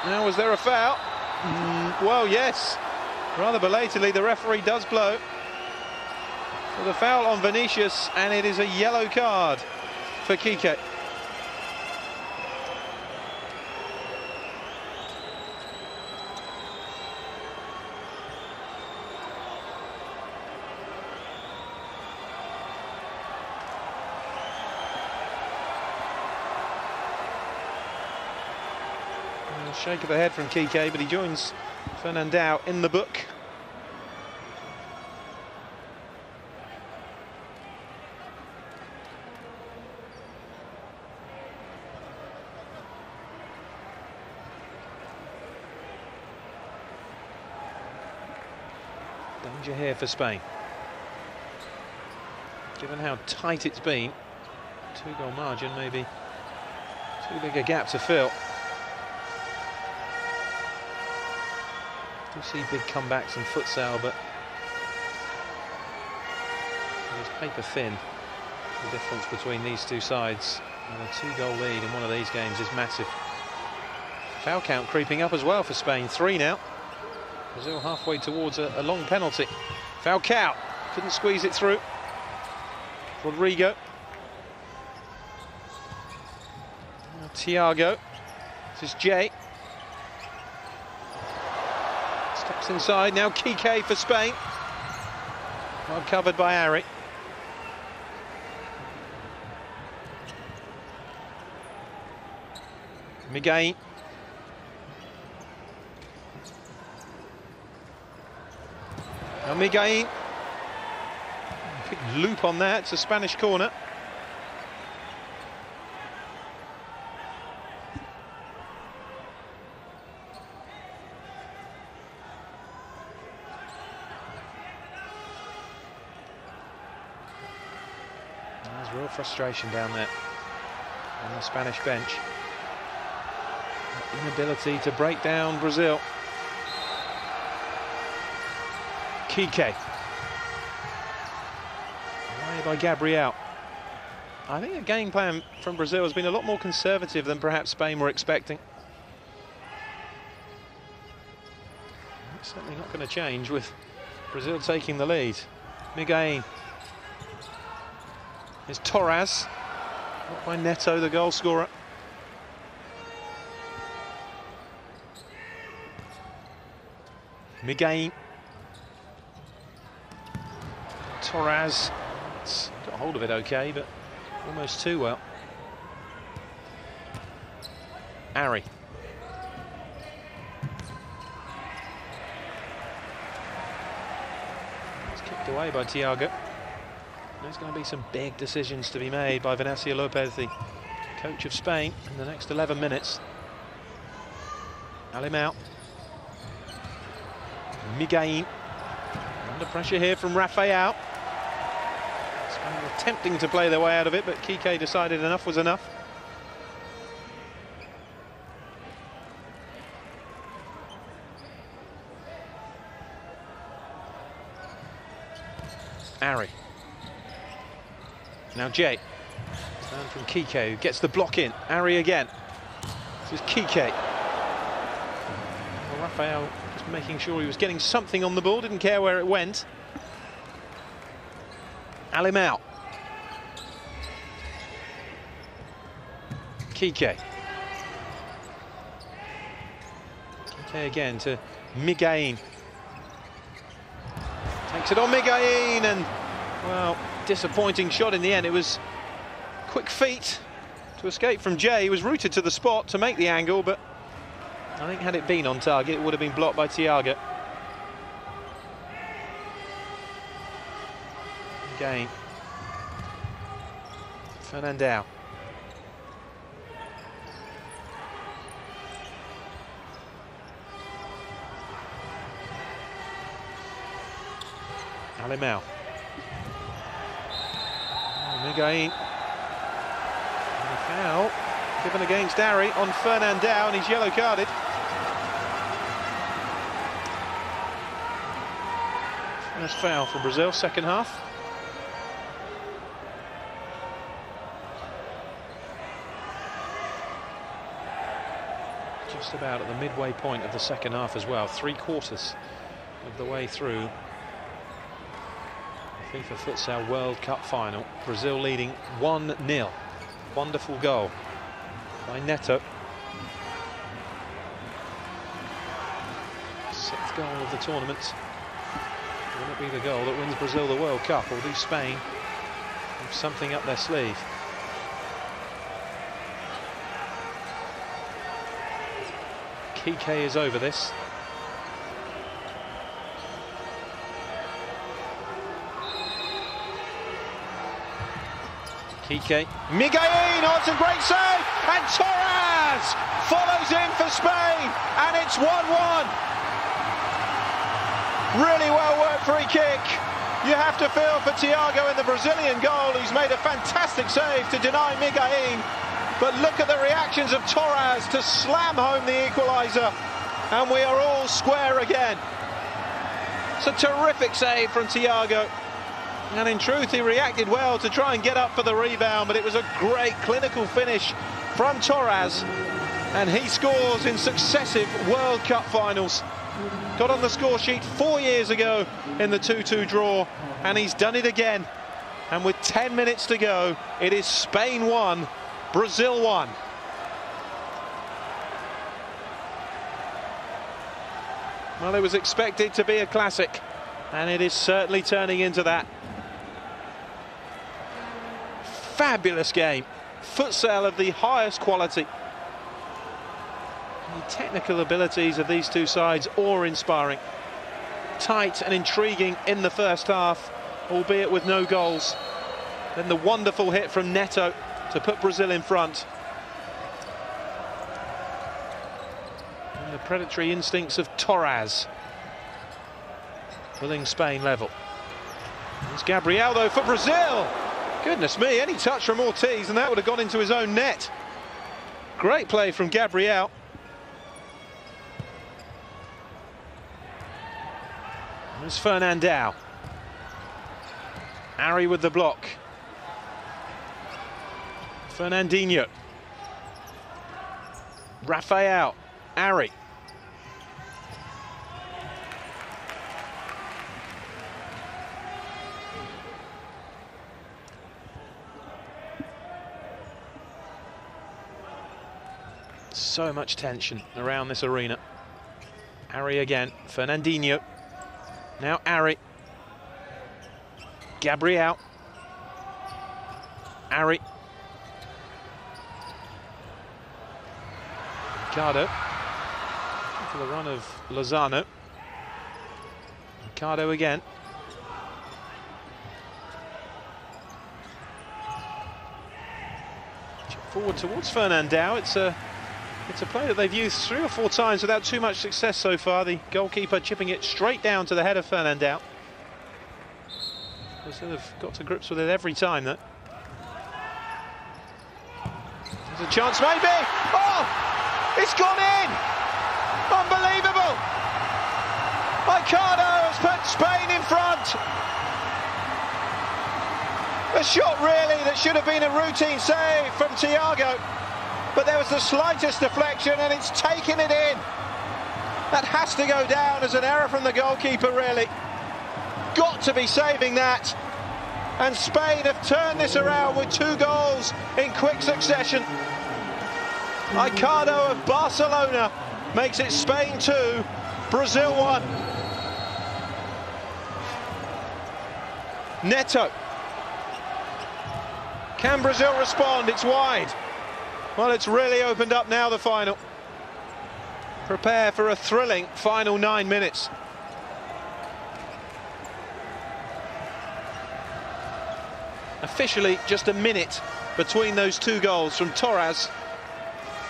Now, was there a foul? Well, yes. Rather belatedly, the referee does blow for the foul on Vinicius, and it is a yellow card for Kike. Shake of the head from Kike, but he joins Fernandão in the book. Danger here for Spain. Given how tight it's been, 2-goal margin, maybe too big a gap to fill. Do see big comebacks in futsal, but it's paper thin. The difference between these two sides, and a 2-goal lead in one of these games is massive. Foul count creeping up as well for Spain. 3 now. Brazil halfway towards a long penalty. Falcão couldn't squeeze it through. Rodrigo. Now Thiago. This is Jay. Steps inside, now Kike for Spain. Well covered by Ari. Miguelín. Now Miguelín. Big loop on that, it's a Spanish corner. There's real frustration down there on the Spanish bench. The inability to break down Brazil. Kike. Away by Gabriel. I think the game plan from Brazil has been a lot more conservative than perhaps Spain were expecting. It's certainly not going to change with Brazil taking the lead. Miguel. Here's Torras. Not by Neto, the goal scorer. Miguel. Torras. It's got hold of it okay, but almost too well. Ari. It's kicked away by Thiago. There's going to be some big decisions to be made by Venancio Lopez, the coach of Spain, in the next 11 minutes. Alimão. Miguel. Under pressure here from Rafael. Spain were attempting to play their way out of it, but Kike decided enough was enough. Ari. Now Jay. Turn from Kike, who gets the block in. Ari again. This is Kike. Well, Rafael just making sure he was getting something on the ball, didn't care where it went. Alimão. Kike. Kike again to Miguel. Takes it on Miguel and, well, disappointing shot in the end. It was quick feet to escape from Jay. He was rooted to the spot to make the angle, but I think had it been on target, it would have been blocked by Thiago. Again. Fernandao. Alimão. Miguel. Foul given against Ari on Fernandao, and he's yellow carded. First foul for Brazil, second half. Just about at the midway point of the second half as well, 3/4 of the way through the FIFA Futsal World Cup final. Brazil leading 1-0. Wonderful goal by Neto. 6th goal of the tournament. Will it be the goal that wins Brazil the World Cup, or do Spain have something up their sleeve? Kike is over this. Kike. Miguel, oh, it's a great save, and Torras follows in for Spain, and it's 1-1. Really well worked free kick. You have to feel for Thiago in the Brazilian goal, who's made a fantastic save to deny Miguel. But look at the reactions of Torras to slam home the equaliser, and we are all square again. It's a terrific save from Thiago. And in truth, he reacted well to try and get up for the rebound, but it was a great clinical finish from Torras, and he scores in successive World Cup finals. Got on the score sheet 4 years ago in the 2-2 draw, and he's done it again. And with 10 minutes to go, it is Spain 1, Brazil 1. Well, it was expected to be a classic, and it is certainly turning into that. Fabulous game, futsal of the highest quality. The technical abilities of these two sides awe-inspiring. Tight and intriguing in the first half, albeit with no goals. Then the wonderful hit from Neto to put Brazil in front. And the predatory instincts of Torras pulling Spain level. It's Gabriel though for Brazil. Goodness me, any touch from Ortiz and that would have gone into his own net. Great play from Gabriel. There's Fernandao. Ari with the block. Fernandinho. Rafael. Ari. So much tension around this arena. Ari again. Fernandinho. Now Ari. Gabriel. Ari. Aicardo. For the run of Lozano. Aicardo again. Forward towards Fernandao. It's a play that they've used 3 or 4 times without too much success so far. The goalkeeper chipping it straight down to the head of Fernandao. They've got to grips with it every time, though. There's a chance, maybe. Oh! It's gone in! Unbelievable! Aicardo has put Spain in front. A shot, really, that should have been a routine save from Thiago. But there was the slightest deflection and it's taken it in. That has to go down as an error from the goalkeeper, really. Got to be saving that. And Spain have turned this around with 2 goals in quick succession. Aicardo of Barcelona makes it Spain 2, Brazil 1. Neto. Can Brazil respond? It's wide. Well, it's really opened up now, the final. Prepare for a thrilling final 9 minutes. Officially, just a minute between those 2 goals from Torras,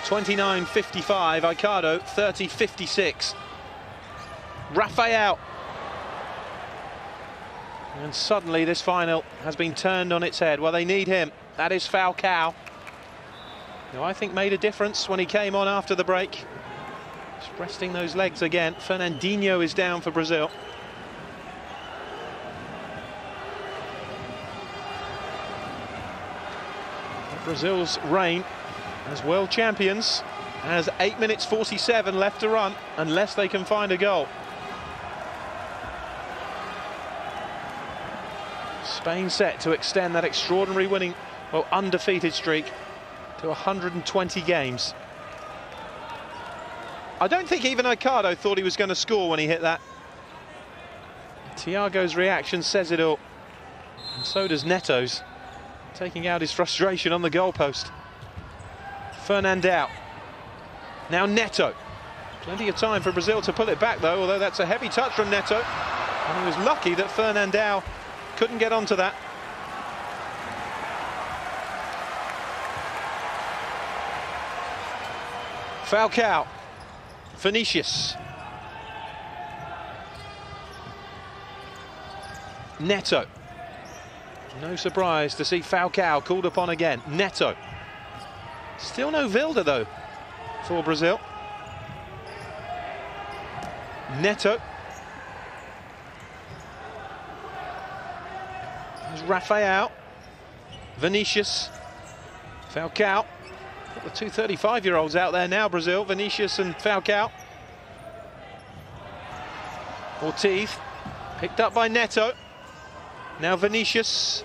29:55, Aicardo, 30:56. Rafael. And suddenly this final has been turned on its head. Well, they need him. That is Falcão, who I think made a difference when he came on after the break. Just resting those legs again. Fernandinho is down for Brazil. Brazil's reign as world champions has 8 minutes 47 left to run, unless they can find a goal. Spain set to extend that extraordinary winning, well, undefeated streak to 120 games. I don't think even Aicardo thought he was going to score when he hit that. Thiago's reaction says it all. And so does Neto's, taking out his frustration on the goalpost. Fernandao. Now Neto. Plenty of time for Brazil to pull it back, though, although that's a heavy touch from Neto. And he was lucky that Fernandao couldn't get onto that. Falcão. Vinicius. Neto. No surprise to see Falcão called upon again. Neto. Still no Vilda, though, for Brazil. Neto. There's Rafael. Vinicius. Falcão. Got the 2 35-year-olds out there now, Brazil. Vinicius and Falcão. Ortiz. Picked up by Neto. Now Vinicius.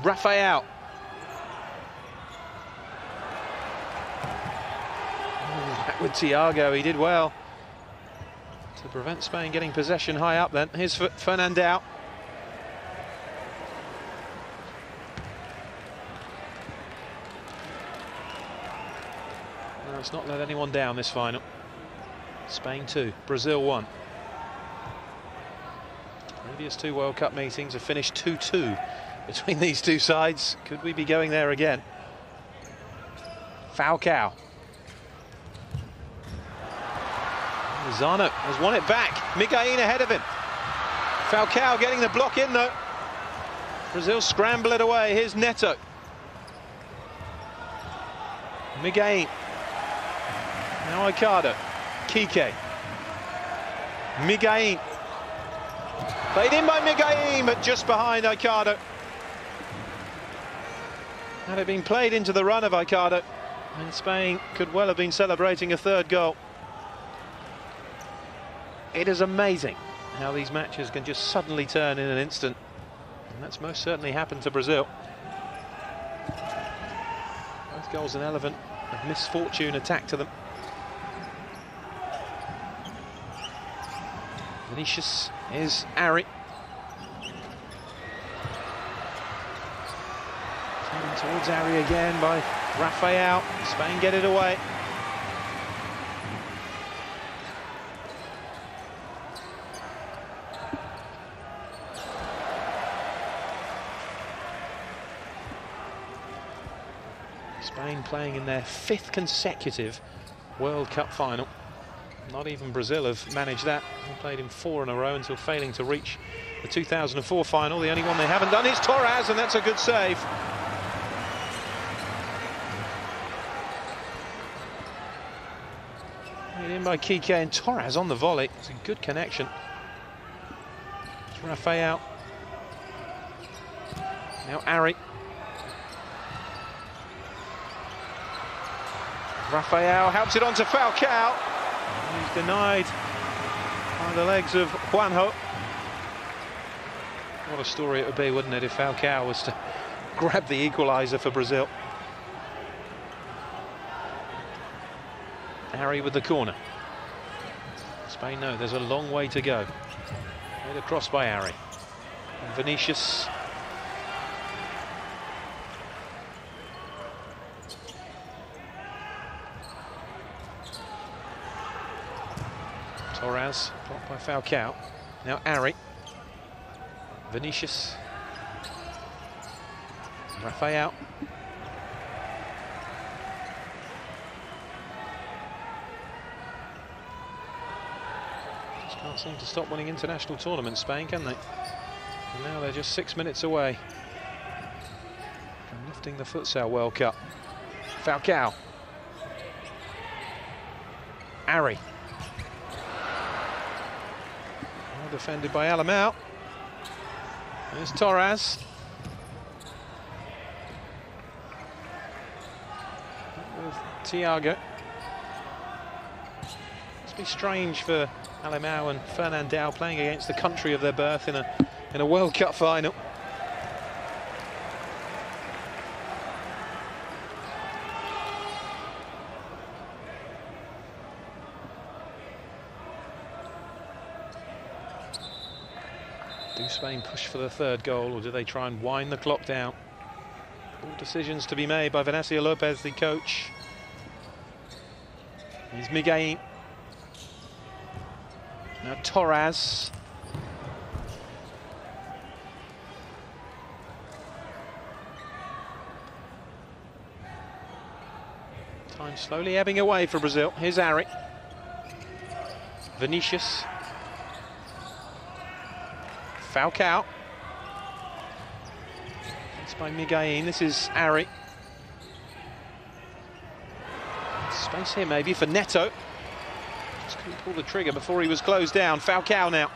Rafael. Back with Thiago, he did well to prevent Spain getting possession high up then. Here's Fernandao. No, it's not let anyone down this final. Spain 2, Brazil 1. Previous 2 World Cup meetings have finished 2-2 between these 2 sides. Could we be going there again? Falcão. Lozano has won it back. Miguelin ahead of him. Falcão getting the block in, though. Brazil scramble it away. Here's Neto. Miguel. Now Aicardo. Kike. Miguel. Played in by Miguel, but just behind Aicardo. Had it been played into the run of Aicardo, and Spain could well have been celebrating a third goal. It is amazing how these matches can just suddenly turn in an instant. And that's most certainly happened to Brazil. Both goals an element of misfortune attacked to them. Vinicius is Ari. Turning towards Ari again by Rafael. Spain get it away. Spain playing in their 5th consecutive World Cup final. Not even Brazil have managed that. They played in 4 in a row until failing to reach the 2004 final. The only one they haven't done is Torras, and that's a good save. Made in by Kike, and Torras on the volley. It's a good connection. It's Rafael. Now Ari. Rafael helps it on to Falcão. He's denied by the legs of Juanjo. What a story it would be, wouldn't it, if Falcão was to grab the equaliser for Brazil. Harry with the corner. Spain know there's a long way to go. Made across by Harry. And Vinicius. Torras, blocked by Falcão. Now Ari. Vinicius. Rafael. Just can't seem to stop winning international tournaments, Spain, can they? And now they're just 6 minutes away from lifting the Futsal World Cup. Falcão. Ari. Defended by Alamau. There's Torras. With Thiago. Must be strange for Alamau and Fernandao playing against the country of their birth in a World Cup final. Do Spain push for the 3rd goal, or do they try and wind the clock down? All decisions to be made by Venancio Lopez, the coach. Here's Miguel. Now Torras. Time slowly ebbing away for Brazil. Here's Ari. Vinicius. Falcão. It's by Miguel. This is Ari. Space here maybe for Neto. Just couldn't pull the trigger before he was closed down. Falcão now.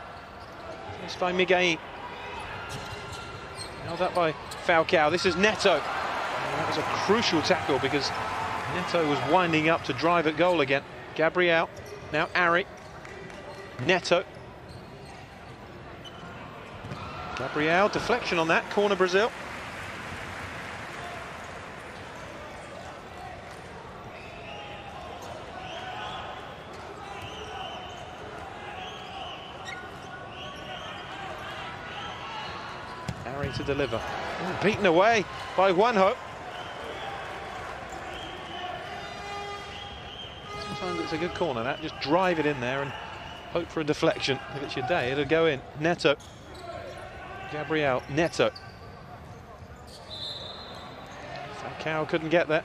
It's by Miguel. Held up by Falcão. This is Neto. And that was a crucial tackle because Neto was winding up to drive at goal again. Gabriel. Now Ari. Neto. Gabriel, deflection on that, corner Brazil. Ari to deliver. Oh, beaten away by Juanjo. Sometimes it's a good corner, that. Just drive it in there and hope for a deflection. If it's your day, it'll go in. Neto. Gabriel, Neto. Falcão couldn't get there.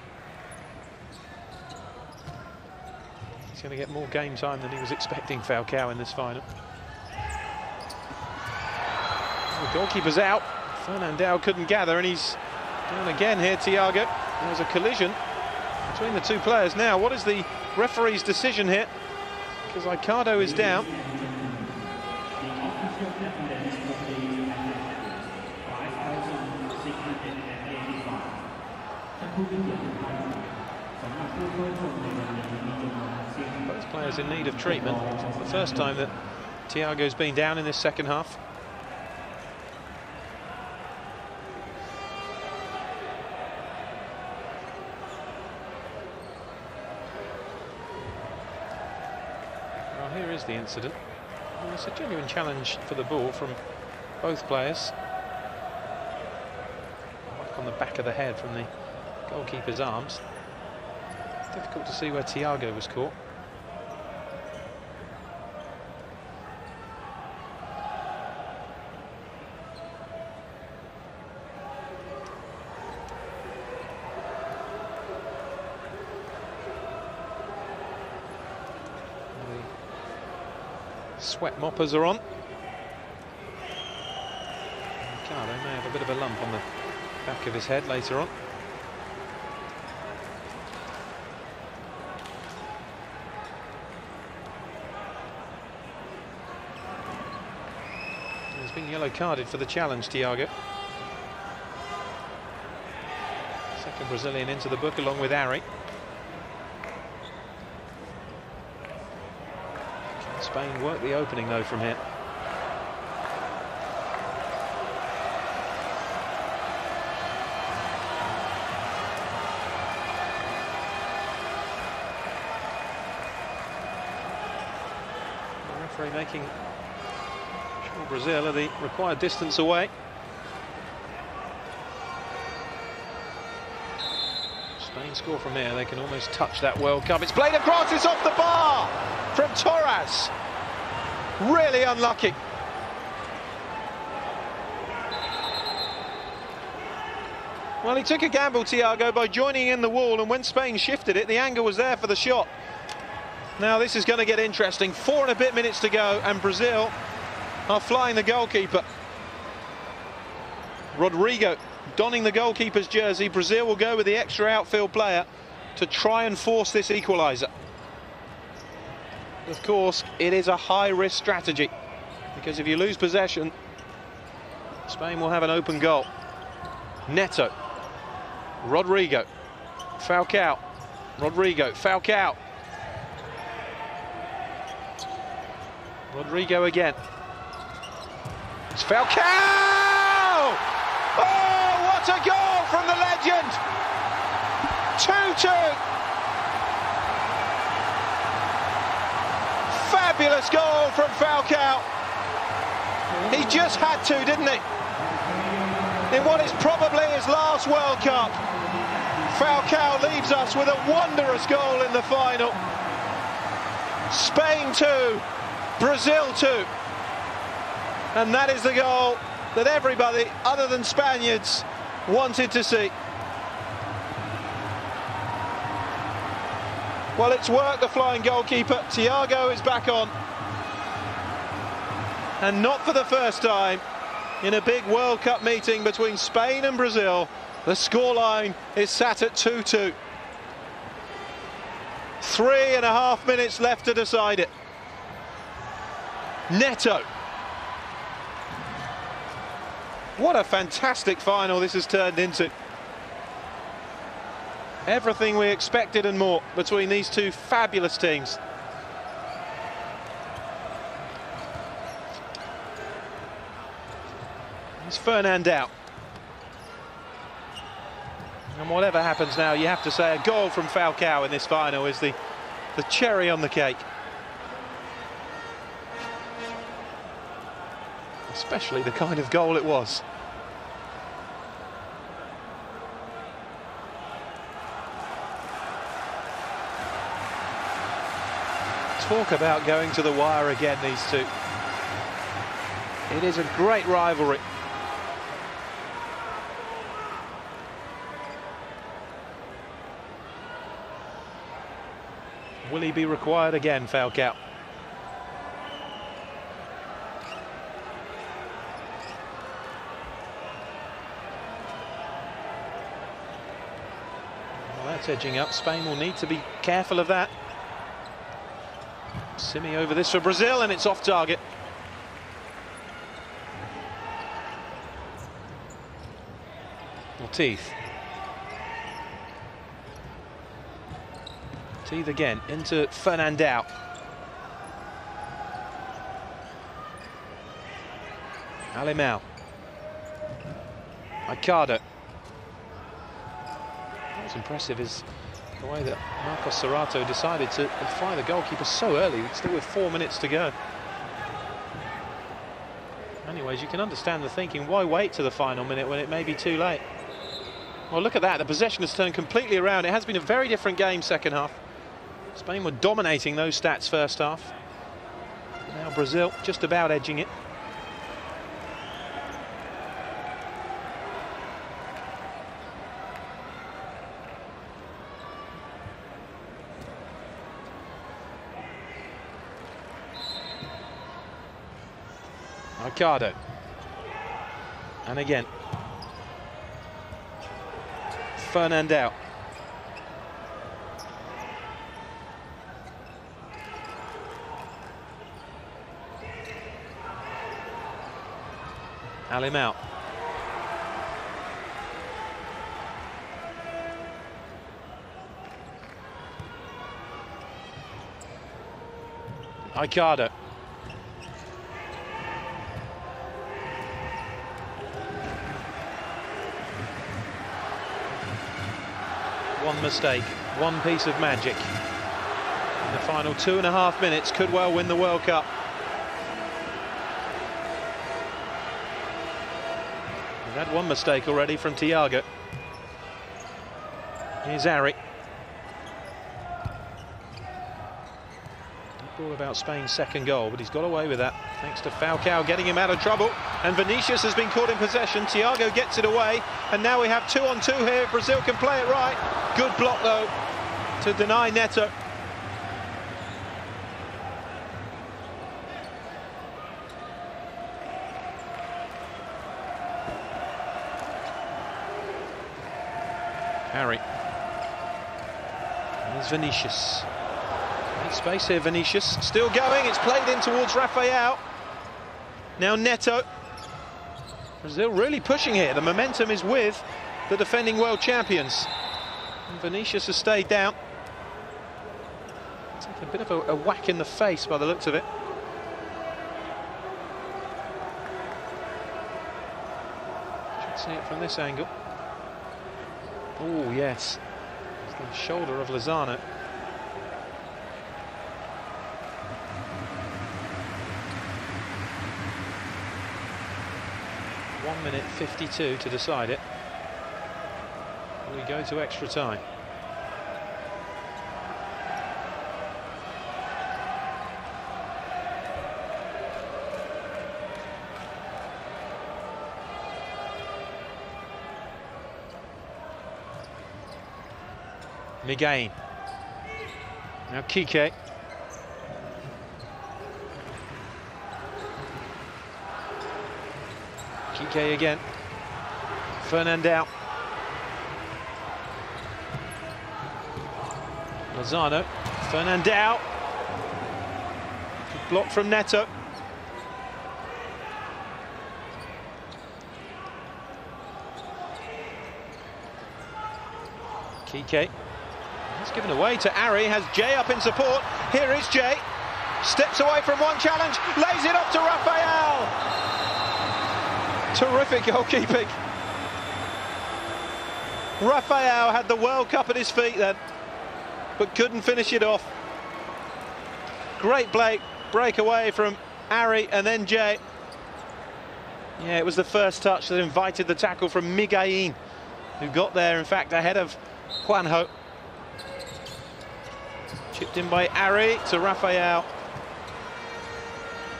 He's going to get more game time than he was expecting, Falcão, in this final. The goalkeeper's out. Fernandao couldn't gather, and he's down again here, Thiago. There's a collision between the two players. Now, what is the referee's decision here? Because Aicardo is down. Both players in need of treatment. It's the first time that Thiago's been down in this second half. Well, here is the incident. Well, it's a genuine challenge for the ball from both players. Back on the back of the head from the goalkeeper's arms. Difficult to see where Thiago was caught. The sweat moppers are on. Aicardo may have a bit of a lump on the back of his head later on. He's been yellow carded for the challenge, Thiago. Second Brazilian into the book along with Ari. Can Spain work the opening though from here? The referee making sure Brazil are the required distance away. Spain score from here, they can almost touch that World Cup. It's played across, it's off the bar from Torras. Really unlucky. Well, he took a gamble, Thiago, by joining in the wall, and when Spain shifted it, the angle was there for the shot. Now this is going to get interesting. 4 and a bit minutes to go, and Brazil are flying the goalkeeper. Rodrigo donning the goalkeeper's jersey. Brazil will go with the extra outfield player to try and force this equaliser. Of course, it is a high-risk strategy, because if you lose possession, Spain will have an open goal. Neto, Rodrigo, Falcão, Rodrigo, Falcão. Rodrigo again. It's Falcão! Oh, what a goal from the legend! 2-2. Fabulous goal from Falcão. He just had to, didn't he? In what is probably his last World Cup, Falcão leaves us with a wondrous goal in the final. Spain 2, Brazil 2. And that is the goal that everybody other than Spaniards wanted to see. Well, it's worked, the flying goalkeeper. Thiago is back on. And not for the first time in a big World Cup meeting between Spain and Brazil. The scoreline is sat at 2-2. 3.5 minutes left to decide it. Neto. What a fantastic final this has turned into. Everything we expected and more between these two fabulous teams. It's Fernandao. And whatever happens now, you have to say a goal from Falcão in this final is the cherry on the cake. Especially the kind of goal it was. Talk about going to the wire again, these two. It is a great rivalry. Will he be required again, Falcão? That's edging up. Spain will need to be careful of that. Simi over this for Brazil, and it's off target. Teeth. Teeth again into Fernandao. Alimão. Aicardo. What was impressive is the way that Marcos Serrato decided to fire the goalkeeper so early, still with 4 minutes to go. Anyways, you can understand the thinking, why wait to the final minute when it may be too late? Well, look at that, the possession has turned completely around. It has been a very different game second half. Spain were dominating those stats first half. Now Brazil just about edging it. Aicardo. And again. Fernandao. Alimão. Aicardo. One mistake, one piece of magic. In the final 2.5 minutes could well win the World Cup. We've had one mistake already from Thiago. Here's Ari. All about Spain's second goal, but he's got away with that thanks to Falcão getting him out of trouble. And Vinicius has been caught in possession. Thiago gets it away, and now we have 2-on-2 here. Brazil can play it right. Good block though to deny Neto. Harry. Here's Vinicius. Space here, Vinicius, still going, it's played in towards Rafael. Now Neto. Brazil really pushing here, the momentum is with the defending world champions. And Vinicius has stayed down. Taking a bit of a whack in the face by the looks of it. Should see it from this angle. Oh yes, it's the shoulder of Lozano. 1 minute 52 to decide it. We go to extra time. Miguel. Now Kike. Kike again. Fernandao. Lozano. Fernandao. Block from Neto. Kike. It's given away to Ari, has Jay up in support. Here is Jay. Steps away from one challenge, lays it up to Rafael. Terrific goalkeeping. Rafael had the World Cup at his feet then, but couldn't finish it off. Great break away from Ari and then Jay. Yeah, it was the first touch that invited the tackle from Miguel, who got there, in fact, ahead of Juanjo. Chipped in by Ari to Rafael.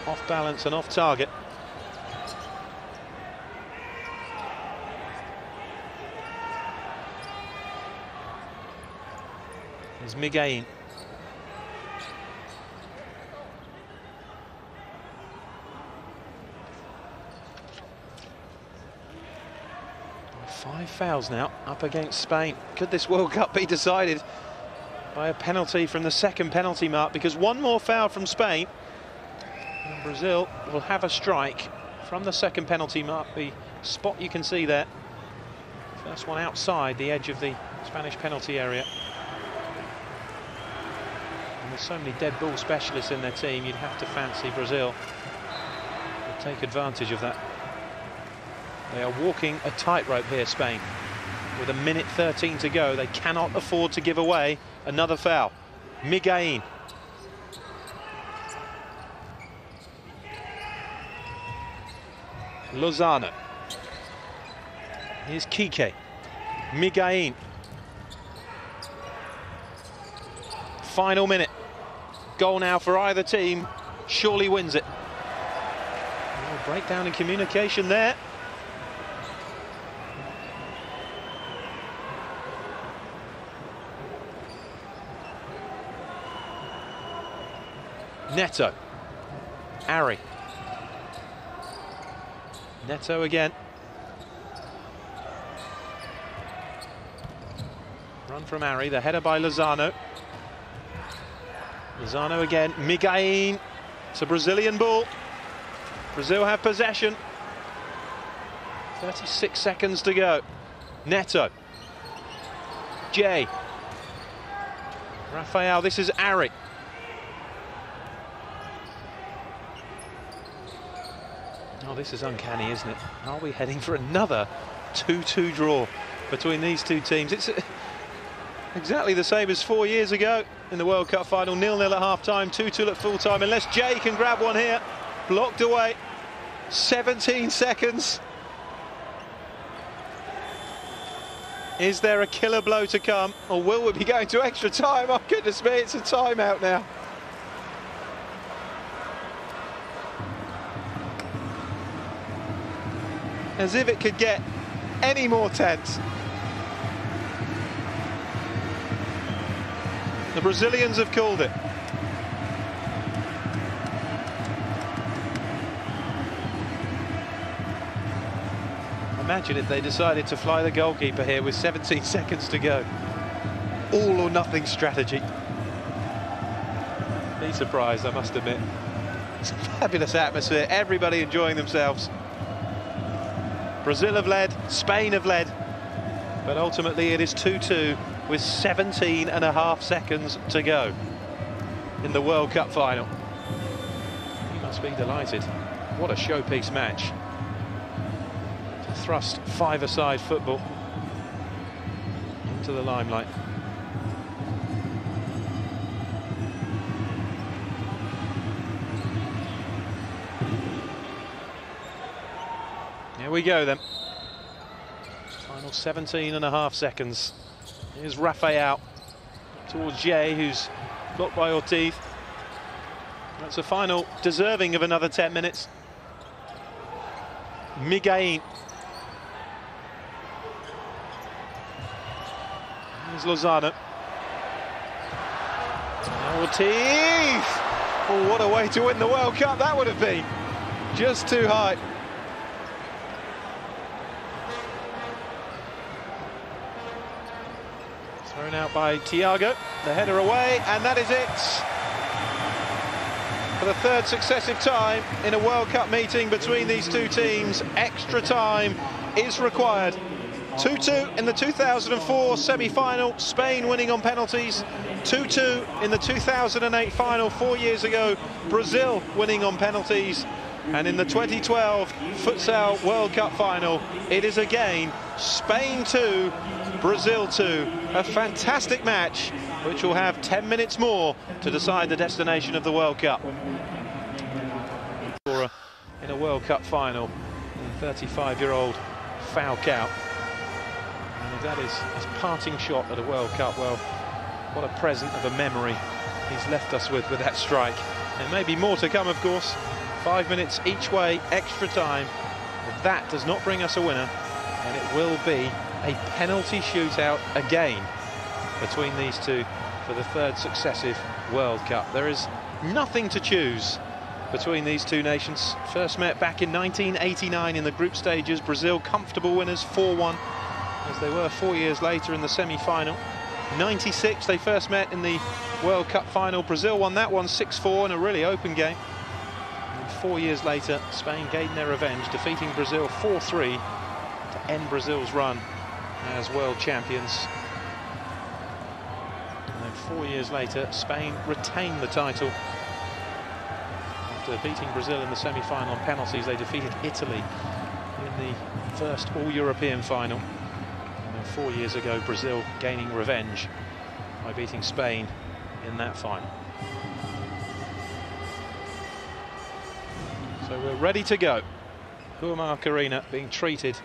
Off balance and off target. There's Miguel. 5 fouls now up against Spain. Could this World Cup be decided by a penalty from the second penalty mark? Because one more foul from Spain and Brazil will have a strike from the second penalty mark. The spot you can see there, first one outside the edge of the Spanish penalty area. And there's so many dead ball specialists in their team, you'd have to fancy Brazil would take advantage of that. They are walking a tightrope here, Spain. With a minute 13 to go, they cannot afford to give away another foul. Miguelín. Lozano. Here's Kike. Miguelín. Final minute. Goal now for either team. Surely wins it. Oh, breakdown in communication there. Neto. Ari. Neto again. Run from Ari, the header by Lozano. Lozano again, Miguelín. It's a Brazilian ball. Brazil have possession. 36 seconds to go. Neto. Jay. Rafael, this is Ari. Oh, this is uncanny, isn't it? Are we heading for another 2-2 draw between these two teams? It's exactly the same as 4 years ago in the World Cup final. 0-0 at half-time, 2-2 at full-time. Unless Jay can grab one here. Blocked away. 17 seconds. Is there a killer blow to come? Or will we be going to extra time? Oh, goodness me, it's a timeout now. As if it could get any more tense. The Brazilians have called it. Imagine if they decided to fly the goalkeeper here with 17 seconds to go. All or nothing strategy. Be surprised, I must admit. It's a fabulous atmosphere, everybody enjoying themselves. Brazil have led, Spain have led, but ultimately it is 2-2 with 17.5 seconds to go in the World Cup final. He must be delighted. What a showpiece match. To thrust five-a-side football into the limelight. Here we go then. Final 17.5 seconds. Here's Rafael towards Jay, who's blocked by Ortiz. That's a final deserving of another 10 minutes. Miguelín. Here's Lozano. Ortiz! Oh, what a way to win the World Cup that would have been. Just too high. Thrown out by Thiago, the header away, and that is it. For the third successive time in a World Cup meeting between these two teams, extra time is required. 2-2 in the 2004 semi-final, Spain winning on penalties. 2-2 in the 2008 final 4 years ago, Brazil winning on penalties. And in the 2012 Futsal World Cup final, it is again Spain 2, Brazil 2. A fantastic match, which will have 10 minutes more to decide the destination of the World Cup. In a World Cup final, 35-year-old Falcão. And if that is his parting shot at a World Cup, well, what a present of a memory he's left us with that strike. There may be more to come, of course. 5 minutes each way, extra time. If that does not bring us a winner, then it will be a penalty shootout again between these two for the third successive World Cup. There is nothing to choose between these two nations. First met back in 1989 in the group stages. Brazil comfortable winners 4-1. as they were 4 years later in the semi-final. 96, they first met in the World Cup final. Brazil won that one 6-4 in a really open game. And 4 years later, Spain gained their revenge, defeating Brazil 4-3 to end Brazil's run as world champions. And then 4 years later, Spain retained the title. After beating Brazil in the semi-final on penalties, they defeated Italy in the first all-European final. And then 4 years ago, Brazil gaining revenge by beating Spain in that final. So we're ready to go. Huamark Arena being treated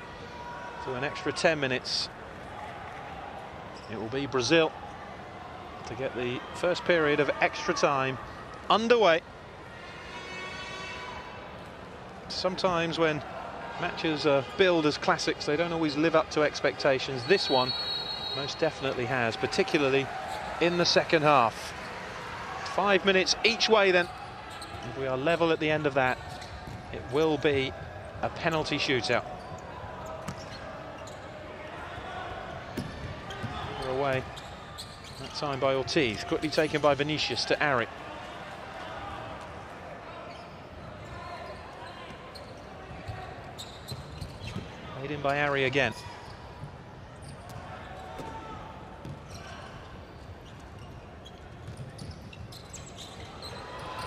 to an extra 10 minutes. It will be Brazil to get the first period of extra time underway. Sometimes when matches are billed as classics, they don't always live up to expectations. This one most definitely has, particularly in the second half. 5 minutes each way then. If we are level at the end of that, it will be a penalty shootout. We're away. That time by Ortiz, quickly taken by Vinicius to Ari. Played in by Ari again.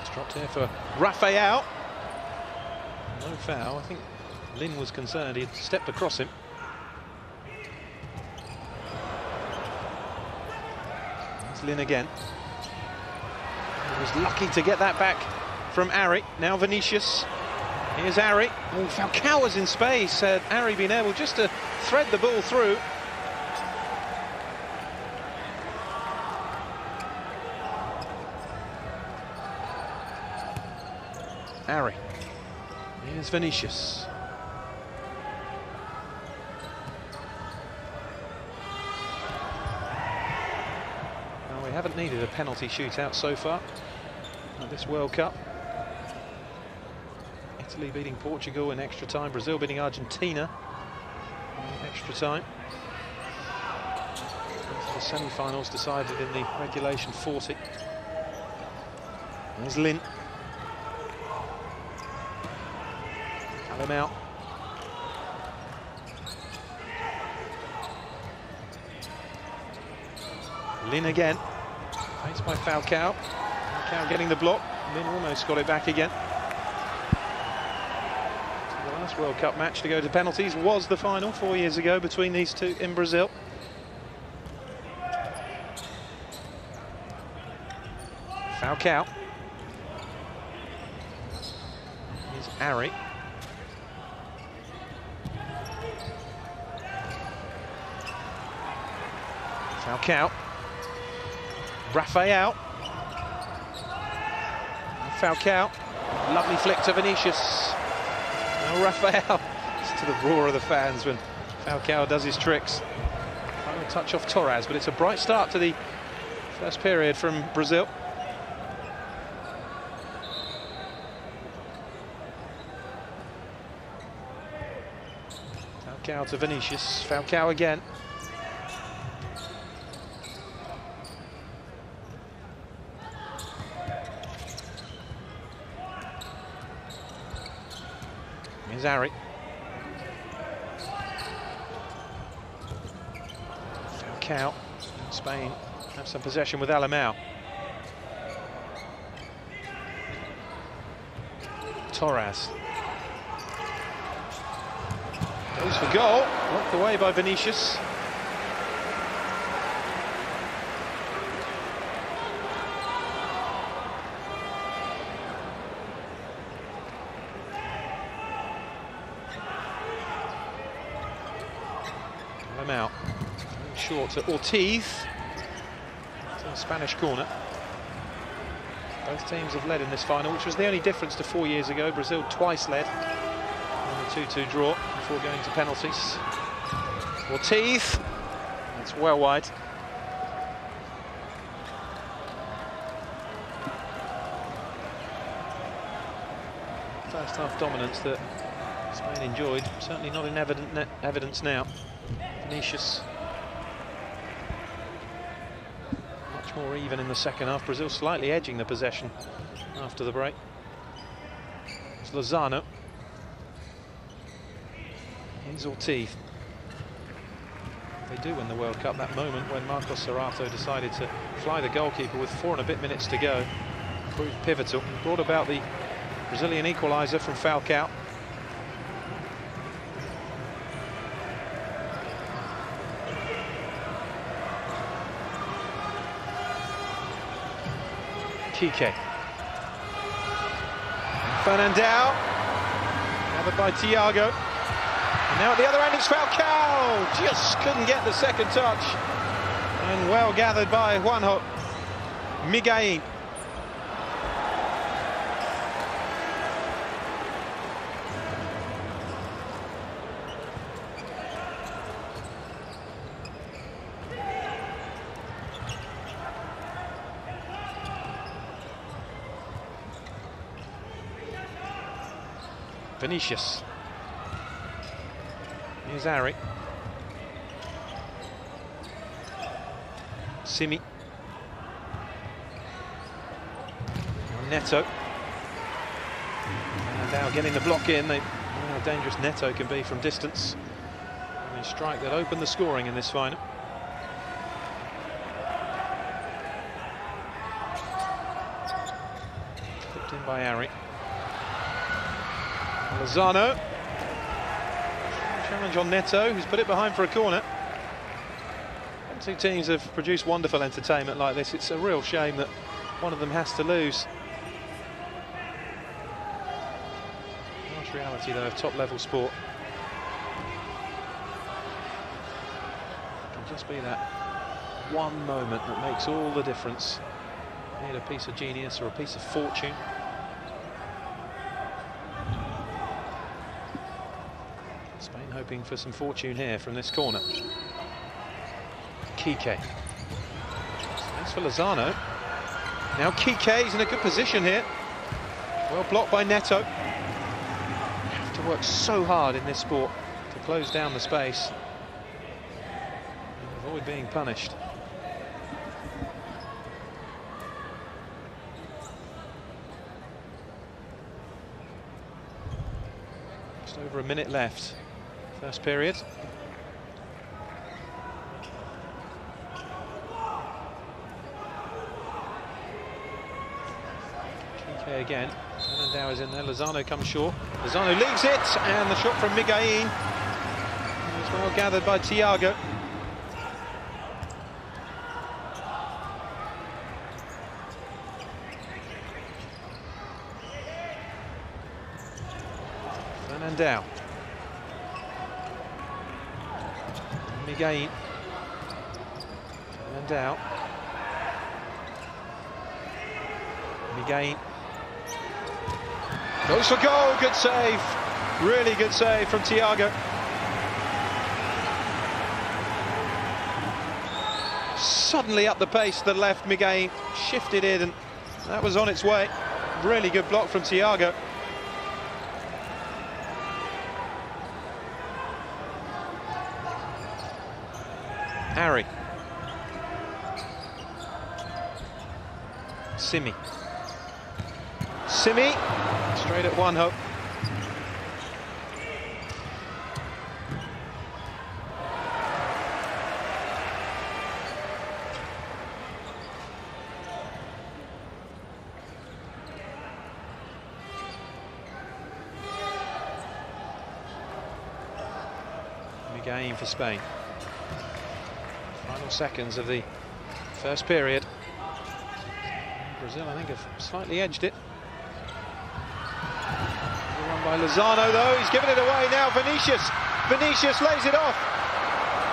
It's dropped here for Rafael. No foul. I think Lin was concerned. He'd stepped across him. It's Lin again. He was lucky to get that back from Ari. Now Vinicius. Here's Ari. Oh, Falcão was in space. Had Ari been able just to thread the ball through. Ari. Here's Vinicius. Well, we haven't needed a penalty shootout so far at this World Cup. Italy beating Portugal in extra time, Brazil beating Argentina in extra time. The semi-finals decided in the regulation 40. There's Lin. Out. Lin again. Faced by Falcão. Falcão getting the block. Lin almost got it back again. So the last World Cup match to go to penalties was the final 4 years ago between these two in Brazil. Falcão. Here's Ari. Falcão. Rafael. Falcão. Lovely flick to Vinicius. Now Rafael. It's to the roar of the fans when Falcão does his tricks. Final touch off Torras, but it's a bright start to the first period from Brazil. Falcão to Vinicius. Falcão again. Here's Ari. Falcão. Spain have some possession with Alemão. Torras. Goes for goal. Blocked away by Vinicius. Out. Short to Ortiz. To the Spanish corner. Both teams have led in this final, which was the only difference to 4 years ago. Brazil twice led in a 2-2 draw before going to penalties. Ortiz. It's well wide. First half dominance that Spain enjoyed, certainly not in evidence now. Vinicius. Much more even in the second half. Brazil slightly edging the possession after the break. It's Lozano. Here's Ortiz. They do win the World Cup. That moment when Marcos Serrato decided to fly the goalkeeper with 4 and a bit minutes to go proved pivotal. Brought about the Brazilian equaliser from Falcão. Kike. Fernandao. Gathered by Thiago. And now at the other end it's Falcão. Just couldn't get the second touch. And well gathered by Juanjo Miguelín. Vinicius. Here's Ari. Simi. Neto. And now getting the block in. How dangerous Neto can be from distance. And a strike that opened the scoring in this final. Flipped in by Ari. Lozano. Challenge on Neto, who's put it behind for a corner. And two teams have produced wonderful entertainment like this. It's a real shame that one of them has to lose. Harsh reality, though, of top-level sport. It can just be that one moment that makes all the difference. You need a piece of genius or a piece of fortune. Spain hoping for some fortune here from this corner. Kike. Thanks for Lozano. Now Kike is in a good position here. Well blocked by Neto. You have to work so hard in this sport to close down the space and avoid being punished. Just over a minute left. First period. Kike again. Fernandao is in there. Lozano comes short. Lozano leaves it, and the shot from Miguelín was well gathered by Thiago. Fernandao. Miguelín. Fernandao. Miguelín. Goes for goal, good save. Really good save from Thiago. Suddenly up the pace to the left, Miguelín shifted in and that was on its way. Really good block from Thiago. Harry. Simi. Simi. Straight at Juanjo. Miguelín for Spain. Final seconds of the first period. Brazil, I think, have slightly edged it. Run by Lozano, though. He's given it away now. Vinicius. Vinicius lays it off.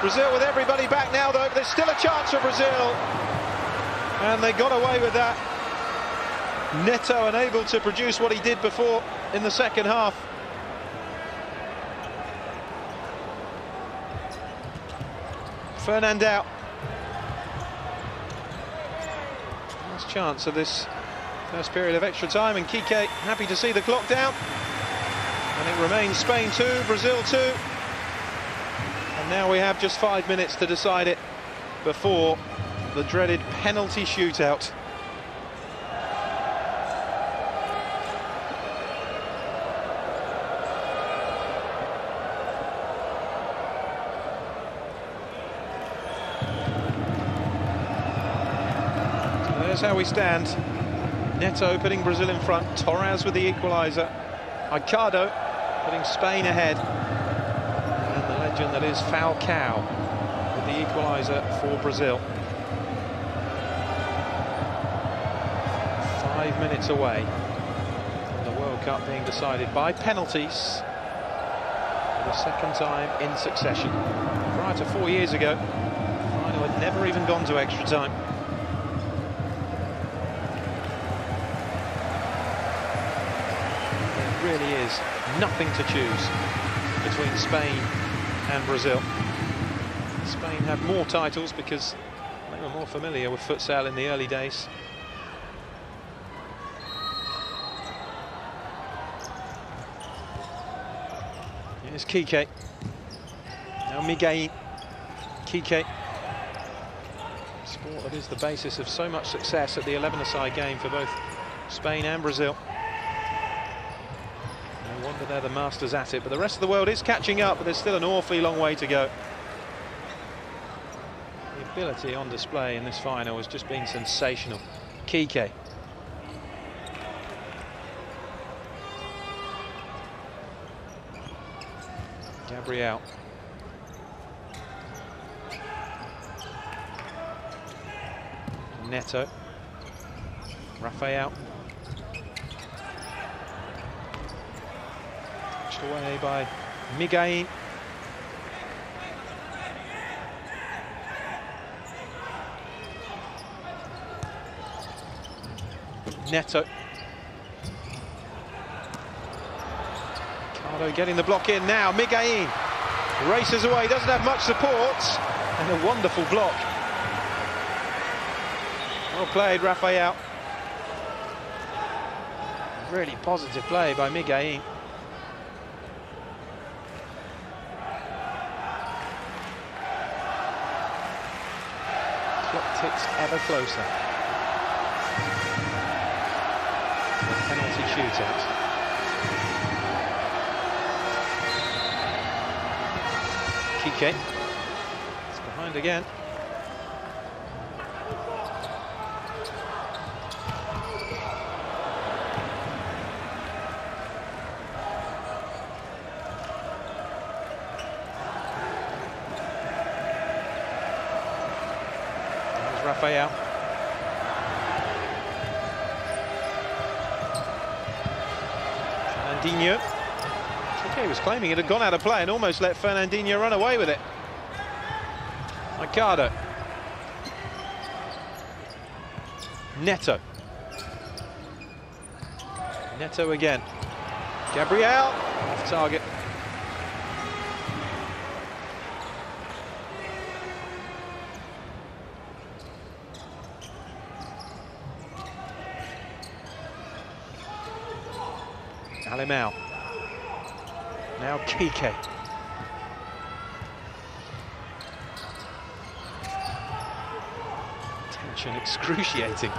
Brazil with everybody back now, though. There's still a chance for Brazil. And they got away with that. Neto unable to produce what he did before in the second half. Fernandao. Last chance of this first period of extra time, and Kike happy to see the clock down. And it remains Spain 2, Brazil 2. And And now we have just 5 minutes to decide it before the dreaded penalty shootout. So there's how we stand. Neto putting Brazil in front, Torras with the equaliser, Aicardo putting Spain ahead, and the legend that is Falcão with the equaliser for Brazil. 5 minutes away from the World Cup being decided by penalties for the second time in succession. Prior to 4 years ago, the final had never even gone to extra time. Really is nothing to choose between Spain and Brazil. Spain had more titles because they were more familiar with futsal in the early days. Here's Kike. Now Miguel. Kike. Sport that is the basis of so much success at the 11-a-side game for both Spain and Brazil. No wonder they're the masters at it, but the rest of the world is catching up, but there's still an awfully long way to go. The ability on display in this final has just been sensational. Kike. Gabriel. Neto. Rafael. Touched away by Miguel. Neto. Aicardo getting the block in now. Miguel races away, doesn't have much support, and a wonderful block. Well played, Rafael. Really positive play by Miguel. Clock ticks ever closer. The penalty shootout. Kike. It's behind again. There's Rafael. Fernandinho. Kike was claiming it had gone out of play and almost let Fernandinho run away with it. Aicardo. Neto. Neto again. Gabriel off target. Alemão. Now Kike. Tension excruciating.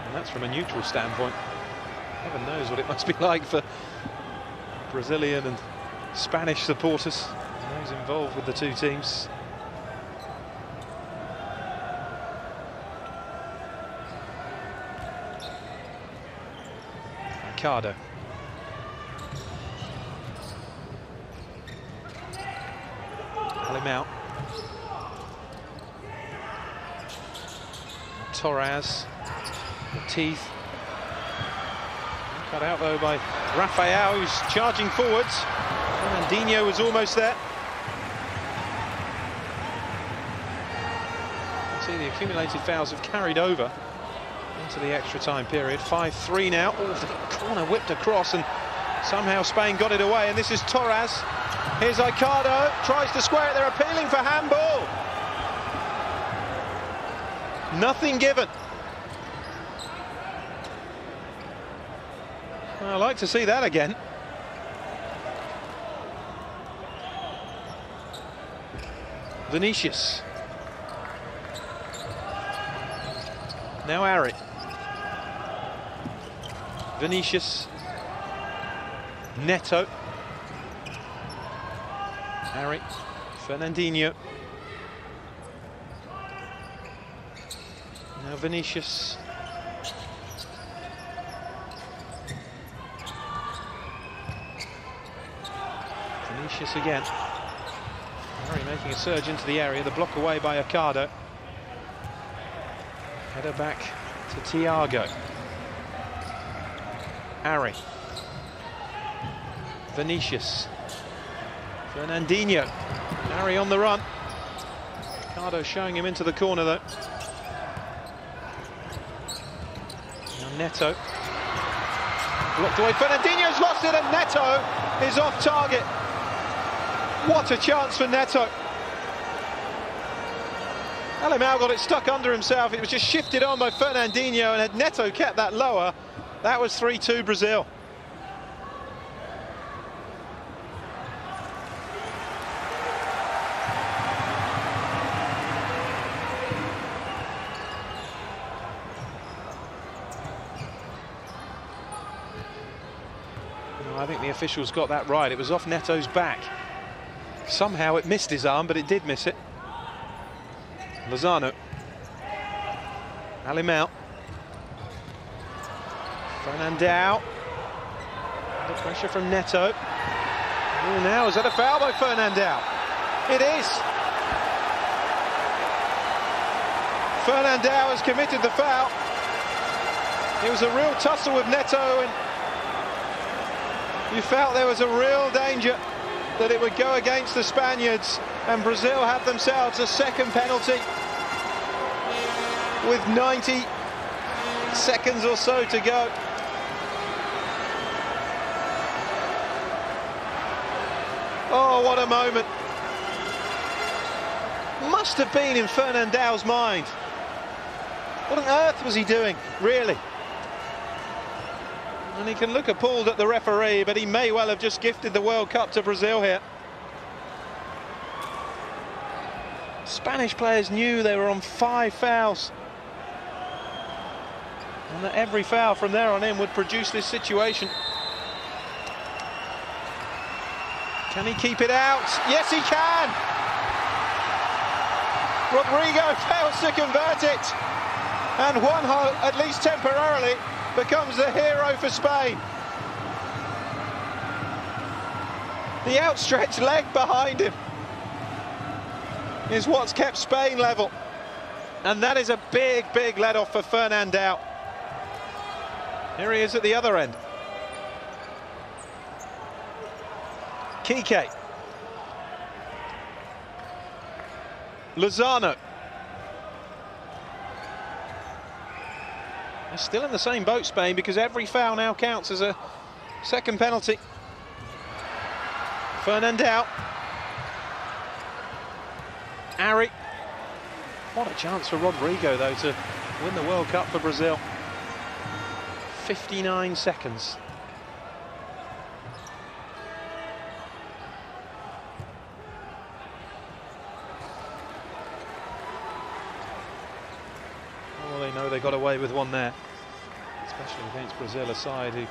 And that's from a neutral standpoint. Heaven knows what it must be like for Brazilian and Spanish supporters, those involved with the two teams. Aicardo. Alemão. Torras. The teeth. Cut out though by Rafael, who's charging forwards. Fernandinho was almost there. See, the accumulated fouls have carried over into the extra time period. 5-3 now. Oh, the corner whipped across and somehow Spain got it away. And this is Torras. Here's Aicardo, tries to square it. They're appealing for handball. Nothing given. Well, I'd like to see that again. Vinicius. Now Ari. Vinicius. Neto. Ari. Fernandinho. Now Vinicius. Vinicius again. Ari making a surge into the area. The block away by Aicardo. Header back to Thiago. Ari. Vinicius. Fernandinho. Ari on the run. Aicardo showing him into the corner though. Now Neto. Blocked away. Fernandinho's lost it and Neto is off target. What a chance for Neto. Alemão got it stuck under himself. It was just shifted on by Fernandinho, and had Neto kept that lower, that was 3-2 Brazil. I think the officials got that right. It was off Neto's back. Somehow it missed his arm, but it did miss it. Lozano. Alemão. Fernandão. Under pressure from Neto. Oh, now is that a foul by Fernandão? It is. Fernandão has committed the foul. It was a real tussle with Neto, and you felt there was a real danger that it would go against the Spaniards, and Brazil had themselves a second penalty with 90 seconds or so to go. Oh, what a moment. Must have been in Fernandão's mind. What on earth was he doing, really? And he can look appalled at the referee, but he may well have just gifted the World Cup to Brazil here. Spanish players knew they were on 5 fouls, and that every foul from there on in would produce this situation. Can he keep it out? Yes, he can! Rodrigo fails to convert it, and Juanjo, at least temporarily, becomes the hero for Spain. The outstretched leg behind him is what's kept Spain level, and that is a big, big let-off for Fernandão. Here he is at the other end. Kike. Lozano. They're still in the same boat, Spain, because every foul now counts as a second penalty. Fernandão. Ari. What a chance for Rodrigo, though, to win the World Cup for Brazil. 59 seconds. They know they got away with one there, especially against Brazil, a side who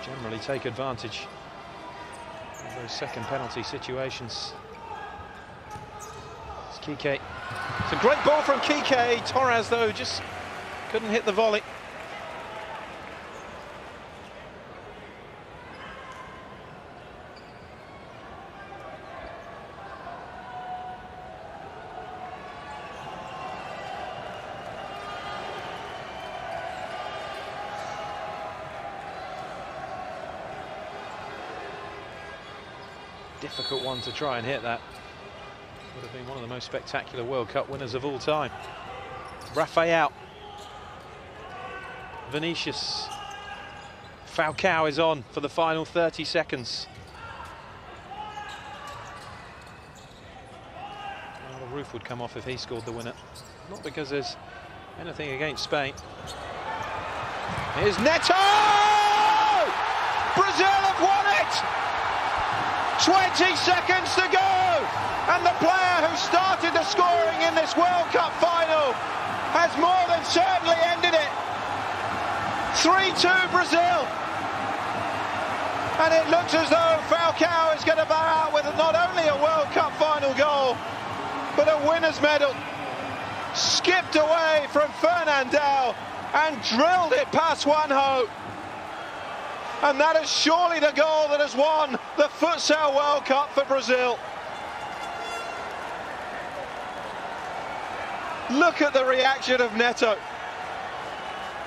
generally take advantage of those second penalty situations. It's Kike. It's a great ball from Kike. Torras, though, just couldn't hit the volley. Difficult one to try and hit that. Would have been one of the most spectacular World Cup winners of all time. Rafael. Vinicius. Falcão is on for the final 30 seconds. Well, the roof would come off if he scored the winner. Not because there's anything against Spain. Here's Neto! Brazil have won it! 20 seconds to go! And the player who started the scoring in this World Cup final has more than certainly ended it. 3-2 Brazil. And it looks as though Falcão is going to bow out with not only a World Cup final goal, but a winner's medal. Skipped away from Fernandão and drilled it past Juanjo. And that is surely the goal that has won the Futsal World Cup for Brazil. Look at the reaction of Neto.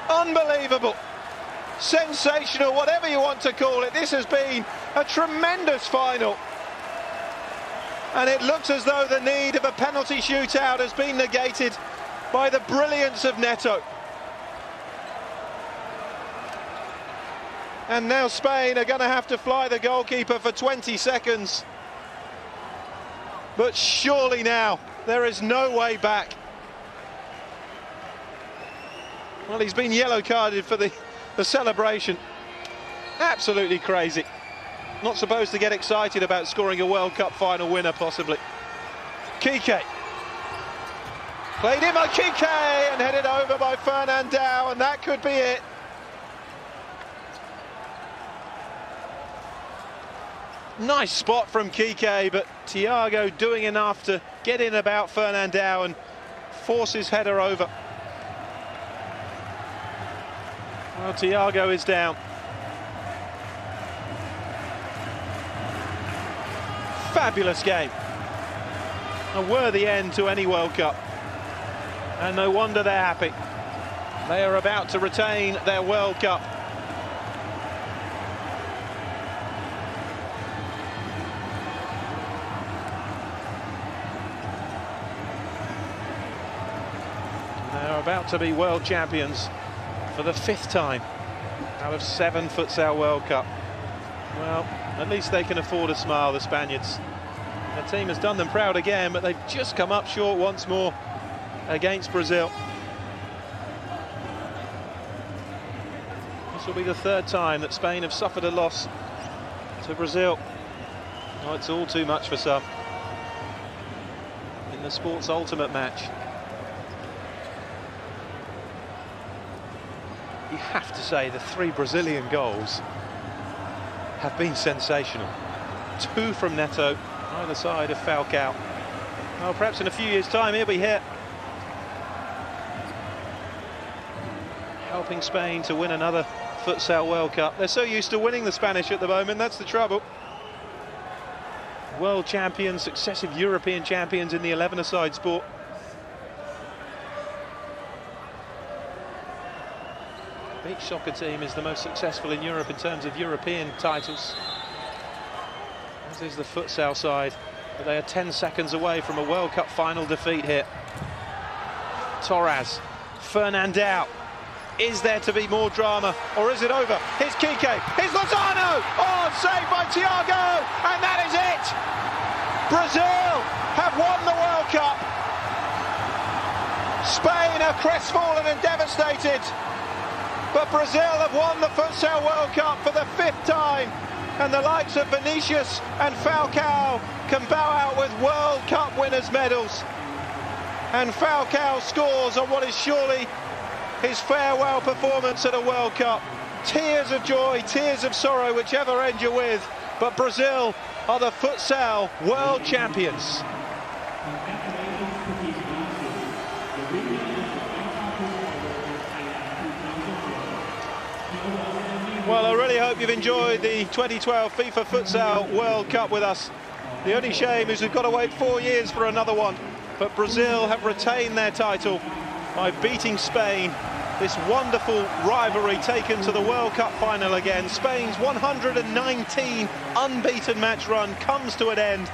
Unbelievable. Sensational, whatever you want to call it. This has been a tremendous final. And it looks as though the need of a penalty shootout has been negated by the brilliance of Neto. And now Spain are going to have to fly the goalkeeper for 20 seconds. But surely now, there is no way back. Well, he's been yellow carded for the celebration. Absolutely crazy. Not supposed to get excited about scoring a World Cup final winner, possibly. Kike. Played in by Kike and headed over by Fernandão, and that could be it. Nice spot from Kike, but Thiago doing enough to get in about Fernandão and force his header over. Well, Thiago is down. Fabulous game. A worthy end to any World Cup. And no wonder they're happy. They are about to retain their World Cup. They're about to be world champions for the 5th time out of 7 Futsal World Cup. Well, at least they can afford a smile, the Spaniards. Their team has done them proud again, but they've just come up short once more against Brazil. This will be the 3rd time that Spain have suffered a loss to Brazil. Oh, it's all too much for some in the sport's ultimate match. You have to say the 3 Brazilian goals have been sensational. 2 from Neto, either side of Falcão. Well, perhaps in a few years' time he'll be here, helping Spain to win another Futsal World Cup. They're so used to winning the Spanish at the moment, that's the trouble. World champions, successive European champions in the 11-a-side sport. Beach soccer team is the most successful in Europe in terms of European titles, as is the futsal side, but they are 10 seconds away from a World Cup final defeat here. Torras, Fernandão. Is there to be more drama, or is it over? Here's Kike, here's Lozano! Oh, saved by Thiago, and that is it! Brazil have won the World Cup. Spain are crestfallen and devastated. But Brazil have won the Futsal World Cup for the 5th time, and the likes of Vinicius and Falcão can bow out with World Cup winners' medals. And Falcão scores on what is surely his farewell performance at a World Cup. Tears of joy, tears of sorrow, whichever end you're with, but Brazil are the Futsal World Champions. Well, I really hope you've enjoyed the 2012 FIFA Futsal World Cup with us. The only shame is we've got to wait 4 years for another one. But Brazil have retained their title by beating Spain. This wonderful rivalry taken to the World Cup final again. Spain's 119 unbeaten match run comes to an end